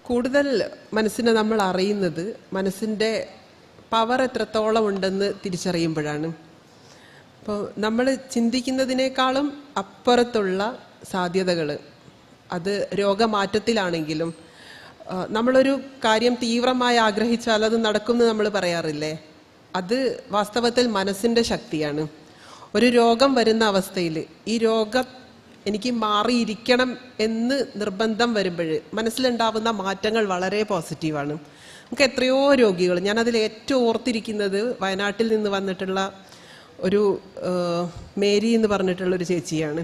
കൂടുതൽ മനസ്സിനെ നമ്മൾ അറിയുന്നത് മനസ്സിൻ്റെ പവർ എത്രത്തോളം ഉണ്ടെന്ന് തിരിച്ചറിയുമ്പോഴാണ്. അപ്പോൾ നമ്മൾ ചിന്തിക്കുന്നതിനേക്കാളും അപ്പുറത്തുള്ള സാധ്യതകൾ, അത് രോഗമാറ്റത്തിലാണെങ്കിലും നമ്മളൊരു കാര്യം തീവ്രമായി ആഗ്രഹിച്ചാൽ അത് നടക്കുമെന്ന് നമ്മൾ പറയാറില്ലേ, അത് വാസ്തവത്തിൽ മനസ്സിൻ്റെ ശക്തിയാണ്. ഒരു രോഗം വരുന്ന അവസ്ഥയിൽ ഈ രോഗം എനിക്ക് മാറിയിരിക്കണം എന്ന് നിർബന്ധം വരുമ്പോൾ മനസ്സിലുണ്ടാവുന്ന മാറ്റങ്ങൾ വളരെ പോസിറ്റീവാണ്. നമുക്ക് എത്രയോ രോഗികൾ, ഞാനതിൽ ഏറ്റവും ഓർത്തിരിക്കുന്നത് വയനാട്ടിൽ നിന്ന് വന്നിട്ടുള്ള ഒരു മേരി എന്ന് പറഞ്ഞിട്ടുള്ളൊരു ചേച്ചിയാണ്.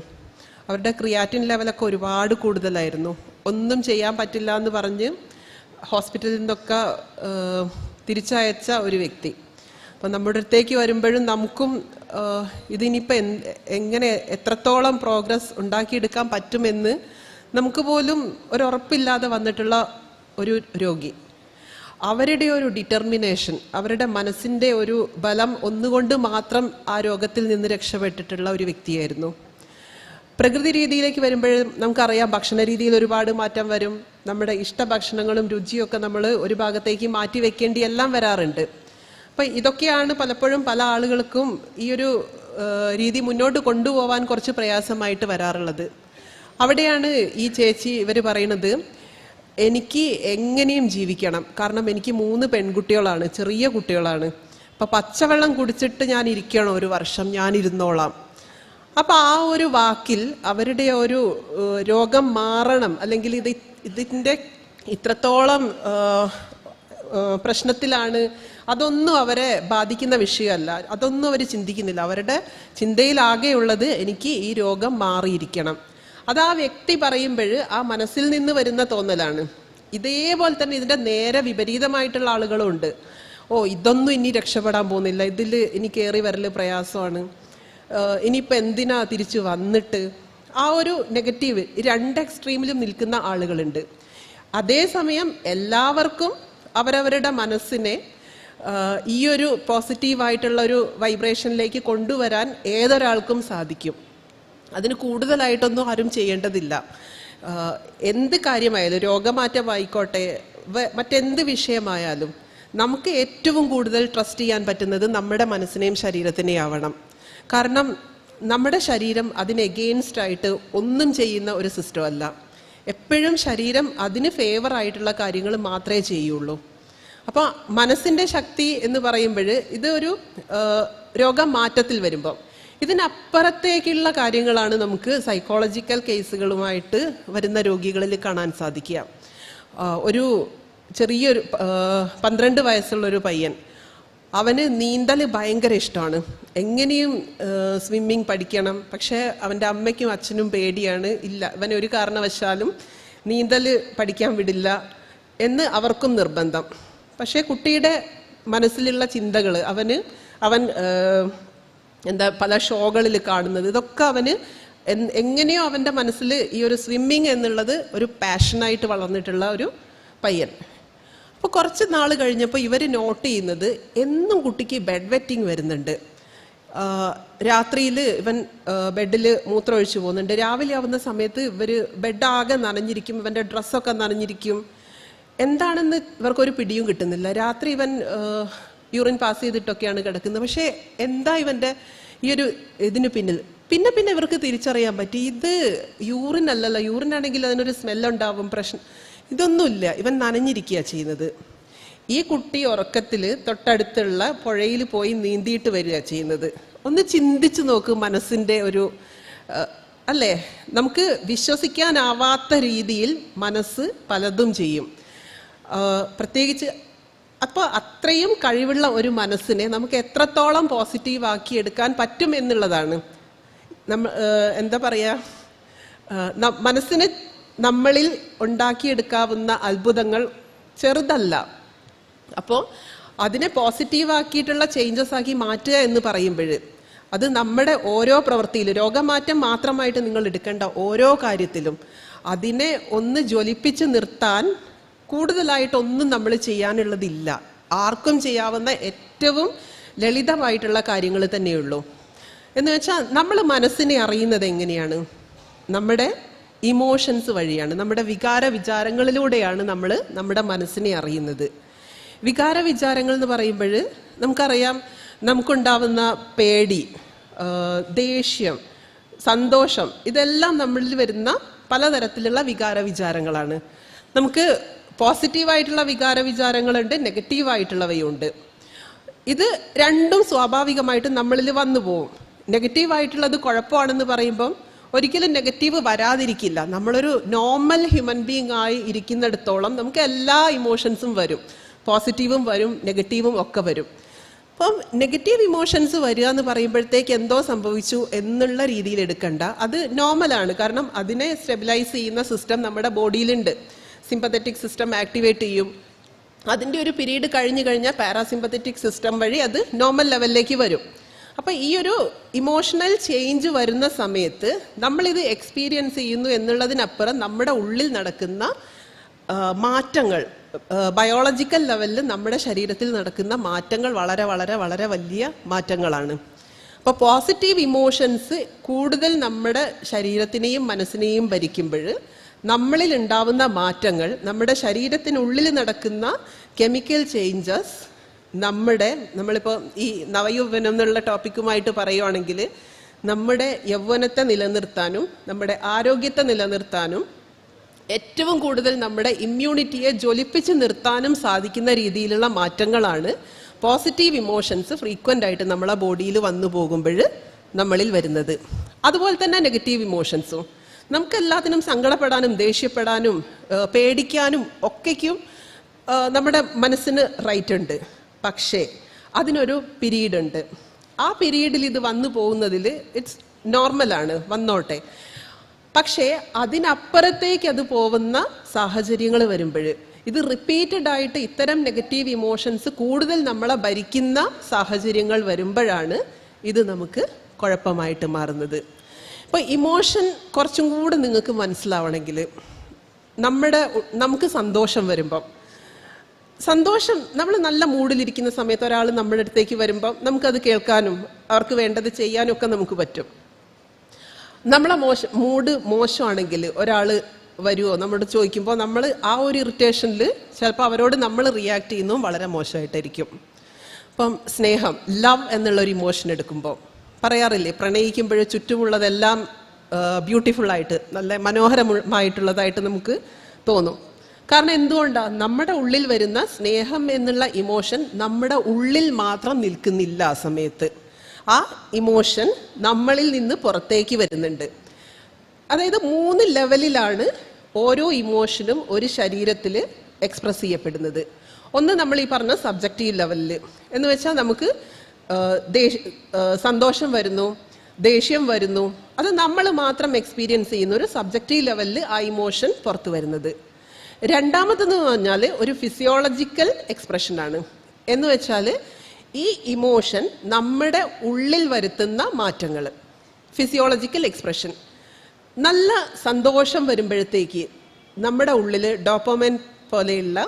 അവരുടെ ക്രിയാറ്റിൻ ലെവലൊക്കെ ഒരുപാട് കൂടുതലായിരുന്നു. ഒന്നും ചെയ്യാൻ പറ്റില്ല എന്ന് പറഞ്ഞ് ഹോസ്പിറ്റലിൽ നിന്നൊക്കെ തിരിച്ചയച്ച ഒരു വ്യക്തി. അപ്പം നമ്മുടെ അടുത്തേക്ക് വരുമ്പോഴും നമുക്കും ഇതിനിപ്പോൾ എങ്ങനെ എത്രത്തോളം പ്രോഗ്രസ് ഉണ്ടാക്കിയെടുക്കാൻ പറ്റുമെന്ന് നമുക്ക് പോലും ഒരുറപ്പില്ലാതെ വന്നിട്ടുള്ള ഒരു രോഗി. അവരുടെ ഒരു ഡിറ്റർമിനേഷൻ, അവരുടെ മനസ്സിൻ്റെ ഒരു ബലം ഒന്നുകൊണ്ട് മാത്രം ആ രോഗത്തിൽ നിന്ന് രക്ഷപ്പെട്ടിട്ടുള്ള ഒരു വ്യക്തിയായിരുന്നു. പ്രകൃതി രീതിയിലേക്ക് വരുമ്പോഴും നമുക്കറിയാം ഭക്ഷണ രീതിയിൽ ഒരുപാട് മാറ്റം വരും. നമ്മുടെ ഇഷ്ടഭക്ഷണങ്ങളും രുചിയൊക്കെ നമ്മൾ ഒരു ഭാഗത്തേക്ക് മാറ്റി വെക്കേണ്ടി എല്ലാം വരാറുണ്ട്. അപ്പം ഇതൊക്കെയാണ് പലപ്പോഴും പല ആളുകൾക്കും ഈ ഒരു രീതി മുന്നോട്ട് കൊണ്ടുപോകാൻ കുറച്ച് പ്രയാസമായിട്ട് വരാറുള്ളത്. അവിടെയാണ് ഈ ചേച്ചി ഇവർ പറയുന്നത്, എനിക്ക് എങ്ങനെയും ജീവിക്കണം, കാരണം എനിക്ക് 3 പെൺകുട്ടികളാണ്, ചെറിയ കുട്ടികളാണ്. അപ്പം പച്ചവെള്ളം കുടിച്ചിട്ട് ഞാൻ ഇരിക്കണം, 1 വർഷം ഞാൻ ഇരുന്നോളാം. അപ്പം ആ ഒരു വാക്കിൽ അവരുടെ ഒരു രോഗം മാറണം, അല്ലെങ്കിൽ ഇതിൻ്റെ ഇത്രത്തോളം പ്രശ്നത്തിലാണ്, അതൊന്നും അവരെ ബാധിക്കുന്ന വിഷയമല്ല, അതൊന്നും അവർ ചിന്തിക്കുന്നില്ല. അവരുടെ ചിന്തയിലാകെയുള്ളത് എനിക്ക് ഈ രോഗം മാറിയിരിക്കണം. അത് ആ വ്യക്തി പറയുമ്പോൾ ആ മനസ്സിൽ നിന്ന് വരുന്ന തോന്നലാണ്. ഇതേപോലെ തന്നെ ഇതിൻ്റെ നേരെ വിപരീതമായിട്ടുള്ള ആളുകളുണ്ട്. ഇതൊന്നും ഇനി രക്ഷപ്പെടാൻ പോകുന്നില്ല, ഇതിൽ ഇനി കയറി വരൽ പ്രയാസമാണ്, ഇനിയിപ്പോൾ എന്തിനാ തിരിച്ചു വന്നിട്ട്, ആ ഒരു നെഗറ്റീവ് 2 എക്സ്ട്രീമിലും നിൽക്കുന്ന ആളുകളുണ്ട്. അതേസമയം എല്ലാവർക്കും അവരവരുടെ മനസ്സിനെ ഈ ഒരു പോസിറ്റീവായിട്ടുള്ള ഒരു വൈബ്രേഷനിലേക്ക് കൊണ്ടുവരാൻ ഏതൊരാൾക്കും സാധിക്കും. അതിന് കൂടുതലായിട്ടൊന്നും ആരും ചെയ്യേണ്ടതില്ല. എന്ത് കാര്യമായാലും, രോഗമാറ്റമായിക്കോട്ടെ, മറ്റെന്ത് വിഷയമായാലും നമുക്ക് ഏറ്റവും കൂടുതൽ ട്രസ്റ്റ് ചെയ്യാൻ പറ്റുന്നത് നമ്മുടെ മനസ്സിനെയും ശരീരത്തിനെയും ആവണം. കാരണം നമ്മുടെ ശരീരം അതിന് എഗെയിൻസ്റ്റ് ആയിട്ട് ഒന്നും ചെയ്യുന്ന ഒരു സിസ്റ്റം അല്ല. എപ്പോഴും ശരീരം അതിന് ഫേവറായിട്ടുള്ള കാര്യങ്ങൾ മാത്രമേ ചെയ്യുള്ളൂ. അപ്പോൾ മനസ്സിൻ്റെ ശക്തി എന്ന് പറയുമ്പോൾ ഇത് ഒരു രോഗം മാറ്റത്തിൽ വരുമ്പം ഇതിനപ്പുറത്തേക്കുള്ള കാര്യങ്ങളാണ് നമുക്ക് സൈക്കോളജിക്കൽ കേസുകളുമായിട്ട് വരുന്ന രോഗികളിൽ കാണാൻ സാധിക്കുക. ഒരു ചെറിയൊരു 12 വയസ്സുള്ളൊരു പയ്യൻ, അവന് നീന്തൽ ഭയങ്കര ഇഷ്ടമാണ്, എങ്ങനെയും സ്വിമ്മിങ് പഠിക്കണം. പക്ഷേ അവൻ്റെ അമ്മയ്ക്കും അച്ഛനും പേടിയാണ്, ഇല്ല അവൻ ഒരു കാരണവശാലും നീന്തൽ പഠിക്കാൻ വിടില്ല എന്ന് അവർക്കും നിർബന്ധം. പക്ഷേ കുട്ടിയുടെ മനസ്സിലുള്ള ചിന്തകൾ, അവൻ പല ഷോകളിൽ കാണുന്നത്, ഇതൊക്കെ അവന് എങ്ങനെയോ അവൻ്റെ മനസ്സിൽ ഈ ഒരു സ്വിമ്മിങ് എന്നുള്ളത് ഒരു പാഷനായിട്ട് വളർന്നിട്ടുള്ള ഒരു പയ്യൻ. അപ്പോൾ കുറച്ച് നാൾ കഴിഞ്ഞപ്പോൾ ഇവർ നോട്ട് ചെയ്യുന്നത് എന്നും കുട്ടിക്ക് ബെഡ് വെറ്റിംഗ് വരുന്നുണ്ട്. രാത്രിയിൽ ഇവൻ ബെഡിൽ മൂത്രമൊഴിച്ചു പോകുന്നുണ്ട്. രാവിലെ ആവുന്ന സമയത്ത് ഇവർ ബെഡാകെ നനഞ്ഞിരിക്കും, ഇവൻ്റെ ഡ്രസ്സൊക്കെ നനഞ്ഞിരിക്കും. എന്താണെന്ന് ഇവർക്കൊരു പിടിയും കിട്ടുന്നില്ല. രാത്രി ഇവൻ യൂറിൻ പാസ് ചെയ്തിട്ടൊക്കെയാണ് കിടക്കുന്നത്. പക്ഷേ എന്താ ഇവൻ്റെ ഈ ഒരു ഇതിന് പിന്നിൽ പിന്നെ ഇവർക്ക് തിരിച്ചറിയാൻ പറ്റി, ഇത് യൂറിൻ അല്ലല്ലോ, യൂറിൻ ആണെങ്കിൽ അതിനൊരു സ്മെല്ലുണ്ടാവും, പ്രശ്നം ഇതൊന്നുമില്ല, ഇവൻ നനഞ്ഞിരിക്കുക ചെയ്യുന്നത്. ഈ കുട്ടി ഉറക്കത്തിൽ തൊട്ടടുത്തുള്ള പുഴയിൽ പോയി നീന്തിയിട്ട് വരിക ചെയ്യുന്നത്. ഒന്ന് ചിന്തിച്ചു നോക്ക്, മനസ്സിൻ്റെ ഒരു അല്ലേ, നമുക്ക് വിശ്വസിക്കാനാവാത്ത രീതിയിൽ മനസ്സ് പലതും ചെയ്യും. പ്രത്യേകിച്ച് അപ്പോൾ അത്രയും കഴിവുള്ള ഒരു മനസ്സിനെ നമുക്ക് എത്രത്തോളം പോസിറ്റീവ് ആക്കി എടുക്കാൻ പറ്റും എന്നുള്ളതാണ്. എന്താ പറയുക, മനസ്സിന് നമ്മളിൽ ഉണ്ടാക്കിയെടുക്കാവുന്ന അത്ഭുതങ്ങൾ ചെറുതല്ല. അപ്പോൾ അതിനെ പോസിറ്റീവാക്കിയിട്ടുള്ള ചേഞ്ചസ് ആക്കി മാറ്റുക എന്ന് പറയുമ്പോൾ അത് നമ്മുടെ ഓരോ പ്രവൃത്തിയിലും, രോഗമാറ്റം മാത്രമായിട്ട് നിങ്ങൾ എടുക്കേണ്ട ഓരോ കാര്യത്തിലും അതിനെ ഒന്ന് ജ്വലിപ്പിച്ച് നിർത്താൻ കൂടുതലായിട്ടൊന്നും നമ്മൾ ചെയ്യാനുള്ളതില്ല. ആർക്കും ചെയ്യാവുന്ന ഏറ്റവും ലളിതമായിട്ടുള്ള കാര്യങ്ങൾ തന്നെയുള്ളൂ. എന്ന് വെച്ചാൽ നമ്മൾ മനസ്സിനെ അറിയുന്നത് എങ്ങനെയാണ്? നമ്മുടെ ഇമോഷൻസ് വഴിയാണ്, നമ്മുടെ വികാര വിചാരങ്ങളിലൂടെയാണ് നമ്മൾ നമ്മുടെ മനസ്സിനെ അറിയുന്നത്. വികാര വിചാരങ്ങൾ എന്ന് പറയുമ്പോൾ നമുക്കറിയാം, നമുക്കുണ്ടാവുന്ന പേടി, ദേഷ്യം, സന്തോഷം, ഇതെല്ലാം നമ്മളിൽ വരുന്ന പലതരത്തിലുള്ള വികാര വിചാരങ്ങളാണ്. നമുക്ക് പോസിറ്റീവായിട്ടുള്ള വികാര വിചാരങ്ങളുണ്ട്, നെഗറ്റീവായിട്ടുള്ളവയുണ്ട്. ഇത് രണ്ടും സ്വാഭാവികമായിട്ടും നമ്മളിൽ വന്നു പോകും. നെഗറ്റീവായിട്ടുള്ളത് കുഴപ്പമാണെന്ന് പറയുമ്പം ഒരിക്കലും നെഗറ്റീവ് വരാതിരിക്കില്ല. നമ്മളൊരു നോർമൽ ഹ്യൂമൻ ബീങ് ആയി ഇരിക്കുന്നിടത്തോളം നമുക്ക് എല്ലാ ഇമോഷൻസും വരും, പോസിറ്റീവും വരും, നെഗറ്റീവും ഒക്കെ വരും. അപ്പം നെഗറ്റീവ് ഇമോഷൻസ് വരിക എന്ന് പറയുമ്പോഴത്തേക്ക് എന്തോ സംഭവിച്ചു എന്നുള്ള രീതിയിൽ എടുക്കണ്ട, അത് നോർമലാണ്. കാരണം അതിനെ സ്റ്റെബിലൈസ് ചെയ്യുന്ന സിസ്റ്റം നമ്മുടെ ബോഡിയിലുണ്ട്. സിമ്പത്തറ്റിക് സിസ്റ്റം ആക്ടിവേറ്റ് ചെയ്യും. അതിൻ്റെ ഒരു പീരീഡ് കഴിഞ്ഞു കഴിഞ്ഞാൽ പാരാസിമ്പത്തറ്റിക് സിസ്റ്റം വഴി അത് നോർമൽ ലെവലിലേക്ക് വരും. അപ്പം ഈ ഒരു ഇമോഷണൽ ചേഞ്ച് വരുന്ന സമയത്ത് നമ്മളിത് എക്സ്പീരിയൻസ് ചെയ്യുന്നു എന്നുള്ളതിനപ്പുറം നമ്മുടെ ഉള്ളിൽ നടക്കുന്ന മാറ്റങ്ങൾ, ബയോളജിക്കൽ ലെവലിൽ നമ്മുടെ ശരീരത്തിൽ നടക്കുന്ന മാറ്റങ്ങൾ വളരെ വളരെ വളരെ വലിയ മാറ്റങ്ങളാണ്. അപ്പോൾ പോസിറ്റീവ് ഇമോഷൻസ് കൂടുതൽ നമ്മുടെ ശരീരത്തിനെയും മനസ്സിനെയും ഭരിക്കുമ്പോൾ നമ്മളിൽ ഉണ്ടാവുന്ന മാറ്റങ്ങൾ, നമ്മുടെ ശരീരത്തിനുള്ളിൽ നടക്കുന്ന കെമിക്കൽ ചേഞ്ചസ്, നമ്മളിപ്പോൾ ഈ നവയൗവനം എന്നുള്ള ടോപ്പിക്കുമായിട്ട് പറയുവാണെങ്കിൽ നമ്മുടെ യൗവനത്തെ നിലനിർത്താനും നമ്മുടെ ആരോഗ്യത്തെ നിലനിർത്താനും ഏറ്റവും കൂടുതൽ നമ്മുടെ ഇമ്മ്യൂണിറ്റിയെ ജ്വലിപ്പിച്ച് നിർത്താനും സാധിക്കുന്ന രീതിയിലുള്ള മാറ്റങ്ങളാണ് പോസിറ്റീവ് ഇമോഷൻസ് ഫ്രീക്വൻ്റ് ആയിട്ട് നമ്മളെ ബോഡിയിൽ വന്നു പോകുമ്പോൾ നമ്മളിൽ വരുന്നത്. അതുപോലെ തന്നെ നെഗറ്റീവ് ഇമോഷൻസും നമുക്കെല്ലാത്തിനും സങ്കടപ്പെടാനും ദേഷ്യപ്പെടാനും പേടിക്കാനും ഒക്കെയ്ക്കും നമ്മുടെ മനസ്സിന് റൈറ്റ് ഉണ്ട്. പക്ഷേ അതിനൊരു പീരീഡ് ഉണ്ട്. ആ പീരീഡിൽ ഇത് വന്നു പോകുന്നതിൽ ഇറ്റ്സ് നോർമലാണ്, വന്നോട്ടെ. പക്ഷേ അതിനപ്പുറത്തേക്ക് അത് പോകുന്ന സാഹചര്യങ്ങൾ വരുമ്പോൾ, ഇത് റിപ്പീറ്റഡ് ആയിട്ട് ഇത്തരം നെഗറ്റീവ് ഇമോഷൻസ് കൂടുതൽ നമ്മളെ ഭരിക്കുന്ന സാഹചര്യങ്ങൾ വരുമ്പോഴാണ് ഇത് നമുക്ക് കുഴപ്പമായിട്ട് മാറുന്നത്. ഇപ്പോൾ ഇമോഷൻ കുറച്ചും കൂടെ നിങ്ങൾക്ക് മനസ്സിലാവണമെങ്കിൽ, നമുക്ക് സന്തോഷം വരുമ്പം, സന്തോഷം, നമ്മൾ നല്ല മൂഡിലിരിക്കുന്ന സമയത്ത് ഒരാൾ നമ്മുടെ അടുത്തേക്ക് വരുമ്പം നമുക്കത് കേൾക്കാനും അവർക്ക് വേണ്ടത് ചെയ്യാനും ഒക്കെ നമുക്ക് പറ്റും. നമ്മളെ മൂഡ് മോശമാണെങ്കിൽ ഒരാൾ വരുമോ നമ്മോട് ചോദിക്കുമ്പോൾ നമ്മൾ ആ ഒരു ഇറിറ്റേഷനിൽ ചിലപ്പോൾ അവരോട് നമ്മൾ റിയാക്ട് ചെയ്യുന്നതും വളരെ മോശമായിട്ടായിരിക്കും. അപ്പം സ്നേഹം, ലവ് എന്നുള്ളൊരു ഇമോഷൻ എടുക്കുമ്പോൾ പറയാറില്ലേ, പ്രണയിക്കുമ്പോൾ ചുറ്റുമുള്ളതെല്ലാം ബ്യൂട്ടിഫുള്ളായിട്ട് നല്ല മനോഹരമായിട്ടുള്ളതായിട്ട് നമുക്ക് തോന്നും. കാരണം എന്തുകൊണ്ടാണ്? നമ്മുടെ ഉള്ളിൽ വരുന്ന സ്നേഹം എന്നുള്ള ഇമോഷൻ നമ്മുടെ ഉള്ളിൽ മാത്രം നിൽക്കുന്നില്ല. ആ സമയത്ത് ആ ഇമോഷൻ നമ്മളിൽ നിന്ന് പുറത്തേക്ക് വരുന്നുണ്ട്. അതായത് 3 ലെവലിലാണ് ഓരോ ഇമോഷനും ഒരു ശരീരത്തിൽ എക്സ്പ്രസ് ചെയ്യപ്പെടുന്നത്. ഒന്ന് നമ്മൾ ഈ പറഞ്ഞ സബ്ജക്റ്റീവ് ലെവലിൽ എന്ന് വെച്ചാൽ നമുക്ക് സന്തോഷം വരുന്നു, ദേഷ്യം വരുന്നു, അത് നമ്മൾ മാത്രം എക്സ്പീരിയൻസ് ചെയ്യുന്ന ഒരു സബ്ജക്റ്റീവ് ലെവലിൽ ആ ഇമോഷൻ പുറത്തു വരുന്നത്. രണ്ടാമതെന്ന് പറഞ്ഞാൽ ഒരു ഫിസിയോളജിക്കൽ എക്സ്പ്രഷനാണ്. എന്ന് വെച്ചാൽ ഈ ഇമോഷൻ നമ്മുടെ ഉള്ളിൽ വരുത്തുന്ന മാറ്റങ്ങൾ, ഫിസിയോളജിക്കൽ എക്സ്പ്രഷൻ. നല്ല സന്തോഷം വരുമ്പോഴത്തേക്ക് നമ്മുടെ ഉള്ളിൽ ഡോപ്പമൈൻ പോലെയുള്ള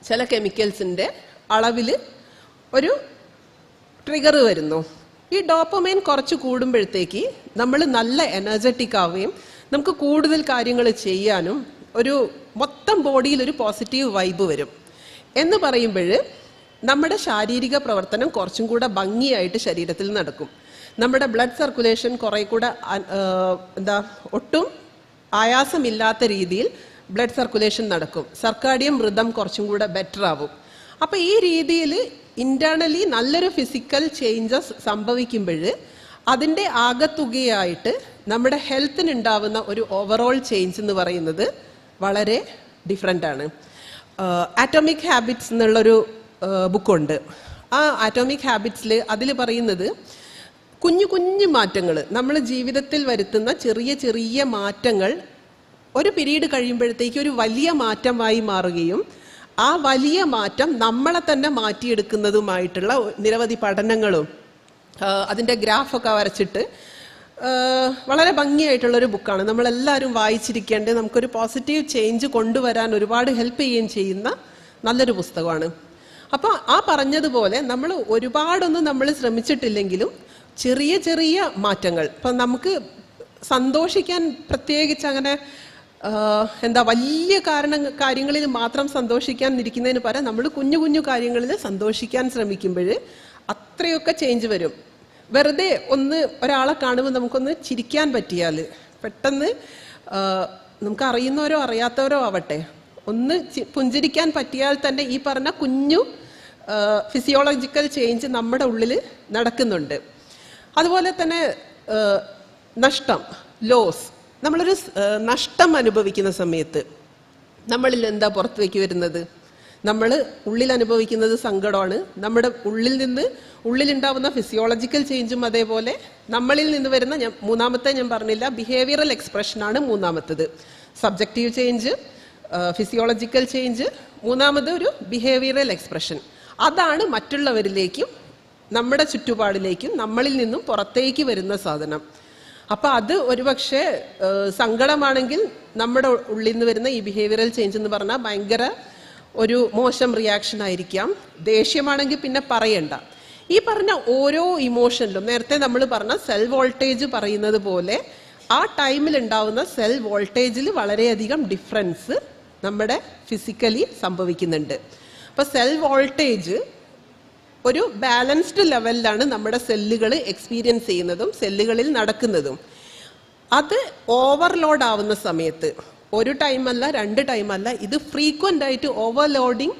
ചില കെമിക്കൽസിൻ്റെ അളവിൽ ഒരു ട്രിഗർ വരുന്നു. ഈ ഡോപ്പമൈൻ കുറച്ച് കൂടുമ്പോഴത്തേക്ക് നമ്മൾ നല്ല എനർജറ്റിക് ആവുകയും നമുക്ക് കൂടുതൽ കാര്യങ്ങൾ ചെയ്യാനും ഒരു മൊത്തം ബോഡിയിൽ ഒരു പോസിറ്റീവ് വൈബ് വരും. എന്ന് പറയുമ്പോൾ നമ്മുടെ ശാരീരിക പ്രവർത്തനം കുറച്ചും കൂടെ ഭംഗിയായിട്ട് ശരീരത്തിൽ നടക്കും. നമ്മുടെ ബ്ലഡ് സർക്കുലേഷൻ കുറേ കൂടെ ഒട്ടും ആയാസമില്ലാത്ത രീതിയിൽ ബ്ലഡ് സർക്കുലേഷൻ നടക്കും. സർക്കാഡിയം റിതം കുറച്ചും കൂടെ ബെറ്റർ ആവും. അപ്പം ഈ രീതിയിൽ ഇന്റേണലി നല്ലൊരു ഫിസിക്കൽ ചേഞ്ചസ് സംഭവിക്കുമ്പോൾ അതിൻ്റെ ആകത്തുകയായിട്ട് നമ്മുടെ ഹെൽത്തിനുണ്ടാവുന്ന ഒരു ഓവറോൾ ചേഞ്ച് എന്ന് പറയുന്നത് വളരെ ഡിഫറെൻ്റ് ആണ്. ആറ്റോമിക് ഹാബിറ്റ്സ് എന്നുള്ളൊരു ബുക്കുണ്ട്. ആ ആറ്റോമിക് ഹാബിറ്റ്സിൽ അതിൽ പറയുന്നത് കുഞ്ഞു കുഞ്ഞു മാറ്റങ്ങൾ, നമ്മൾ ജീവിതത്തിൽ വരുത്തുന്ന ചെറിയ ചെറിയ മാറ്റങ്ങൾ ഒരു പീരീഡ് കഴിയുമ്പോഴത്തേക്ക് ഒരു വലിയ മാറ്റമായി മാറുകയും ആ വലിയ മാറ്റം നമ്മളെ തന്നെ മാറ്റിയെടുക്കുന്നതുമായിട്ടുള്ള നിരവധി പഠനങ്ങളും അതിൻ്റെ ഗ്രാഫൊക്കെ വരച്ചിട്ട് വളരെ ഭംഗിയായിട്ടുള്ളൊരു ബുക്കാണ്. നമ്മളെല്ലാവരും വായിച്ചിരിക്കേണ്ട, നമുക്കൊരു പോസിറ്റീവ് ചേഞ്ച് കൊണ്ടുവരാൻ ഒരുപാട് ഹെൽപ്പ് ചെയ്യുകയും ചെയ്യുന്ന നല്ലൊരു പുസ്തകമാണ്. അപ്പോൾ ആ പറഞ്ഞതുപോലെ നമ്മൾ ഒരുപാടൊന്നും നമ്മൾ ശ്രമിച്ചിട്ടില്ലെങ്കിലും ചെറിയ ചെറിയ മാറ്റങ്ങൾ, ഇപ്പം നമുക്ക് സന്തോഷിക്കാൻ പ്രത്യേകിച്ച് അങ്ങനെ എന്താ വലിയ കാര്യങ്ങളിൽ മാത്രം സന്തോഷിക്കാൻ ഇരിക്കുന്നതിന് പകരം നമ്മൾ കുഞ്ഞു കുഞ്ഞു കാര്യങ്ങളിൽ സന്തോഷിക്കാൻ ശ്രമിക്കുമ്പോൾ അത്രയൊക്കെ ചേഞ്ച് വരും. വെറുതെ ഒന്ന് ഒരാളെ കാണുമ്പോൾ നമുക്കൊന്ന് ചിരിക്കാൻ പറ്റിയാൽ, പെട്ടെന്ന് നമുക്ക് അറിയുന്നവരോ അറിയാത്തവരോ ആവട്ടെ, ഒന്ന് പുഞ്ചിരിക്കാൻ പറ്റിയാൽ തന്നെ ഈ പറഞ്ഞ കുഞ്ഞു ഫിസിയോളജിക്കൽ ചേഞ്ച് നമ്മുടെ ഉള്ളിൽ നടക്കുന്നുണ്ട്. അതുപോലെ തന്നെ നഷ്ടം, ലോസ്, നമ്മളൊരു നഷ്ടം അനുഭവിക്കുന്ന സമയത്ത് നമ്മളിൽ എന്താ പുറത്തേക്ക് വരുന്നത്? നമ്മൾ ഉള്ളിൽ അനുഭവിക്കുന്നത് സങ്കടമാണ്. നമ്മുടെ ഉള്ളിലുണ്ടാവുന്ന ഫിസിയോളജിക്കൽ ചേഞ്ചും അതേപോലെ നമ്മളിൽ നിന്ന് വരുന്ന, മൂന്നാമത്തെ ഞാൻ പറഞ്ഞില്ല, ബിഹേവിയറൽ എക്സ്പ്രഷനാണ് മൂന്നാമത്തത്. സബ്ജക്റ്റീവ് ചേഞ്ച്, ഫിസിയോളജിക്കൽ ചേഞ്ച്, മൂന്നാമത് ഒരു ബിഹേവിയറൽ എക്സ്പ്രഷൻ. അതാണ് മറ്റുള്ളവരിലേക്കും നമ്മുടെ ചുറ്റുപാടിലേക്കും നമ്മളിൽ നിന്നും പുറത്തേക്ക് വരുന്ന സാധനം. അപ്പം അത് ഒരുപക്ഷെ സങ്കടമാണെങ്കിൽ നമ്മുടെ ഉള്ളിൽ നിന്ന് വരുന്ന ഈ ബിഹേവിയറൽ ചേഞ്ച് എന്ന് പറഞ്ഞാൽ ഭയങ്കര ഒരു മോശം റിയാക്ഷൻ ആയിരിക്കാം. ദേഷ്യമാണെങ്കിൽ പിന്നെ പറയണ്ട. ഈ പറഞ്ഞ ഓരോ ഇമോഷനിലും നേരത്തെ നമ്മൾ പറഞ്ഞ സെൽ വോൾട്ടേജ് പറയുന്നത് പോലെ ആ ടൈമിൽ ഉണ്ടാവുന്ന സെൽ വോൾട്ടേജിൽ വളരെയധികം ഡിഫറൻസ് നമ്മുടെ ഫിസിക്കലി സംഭവിക്കുന്നുണ്ട്. അപ്പോൾ സെൽ വോൾട്ടേജ് ഒരു ബാലൻസ്ഡ് ലെവലിലാണ് നമ്മുടെ സെല്ലുകൾ എക്സ്പീരിയൻസ് ചെയ്യുന്നതും സെല്ലുകളിൽ നടക്കുന്നതും. അത് ഓവർലോഡ് ആവുന്ന സമയത്ത്, ഒരു ടൈമല്ല 2 ടൈമല്ല, ഇത് ഫ്രീക്വൻ്റ് ആയിട്ട് ഓവർലോഡിങ്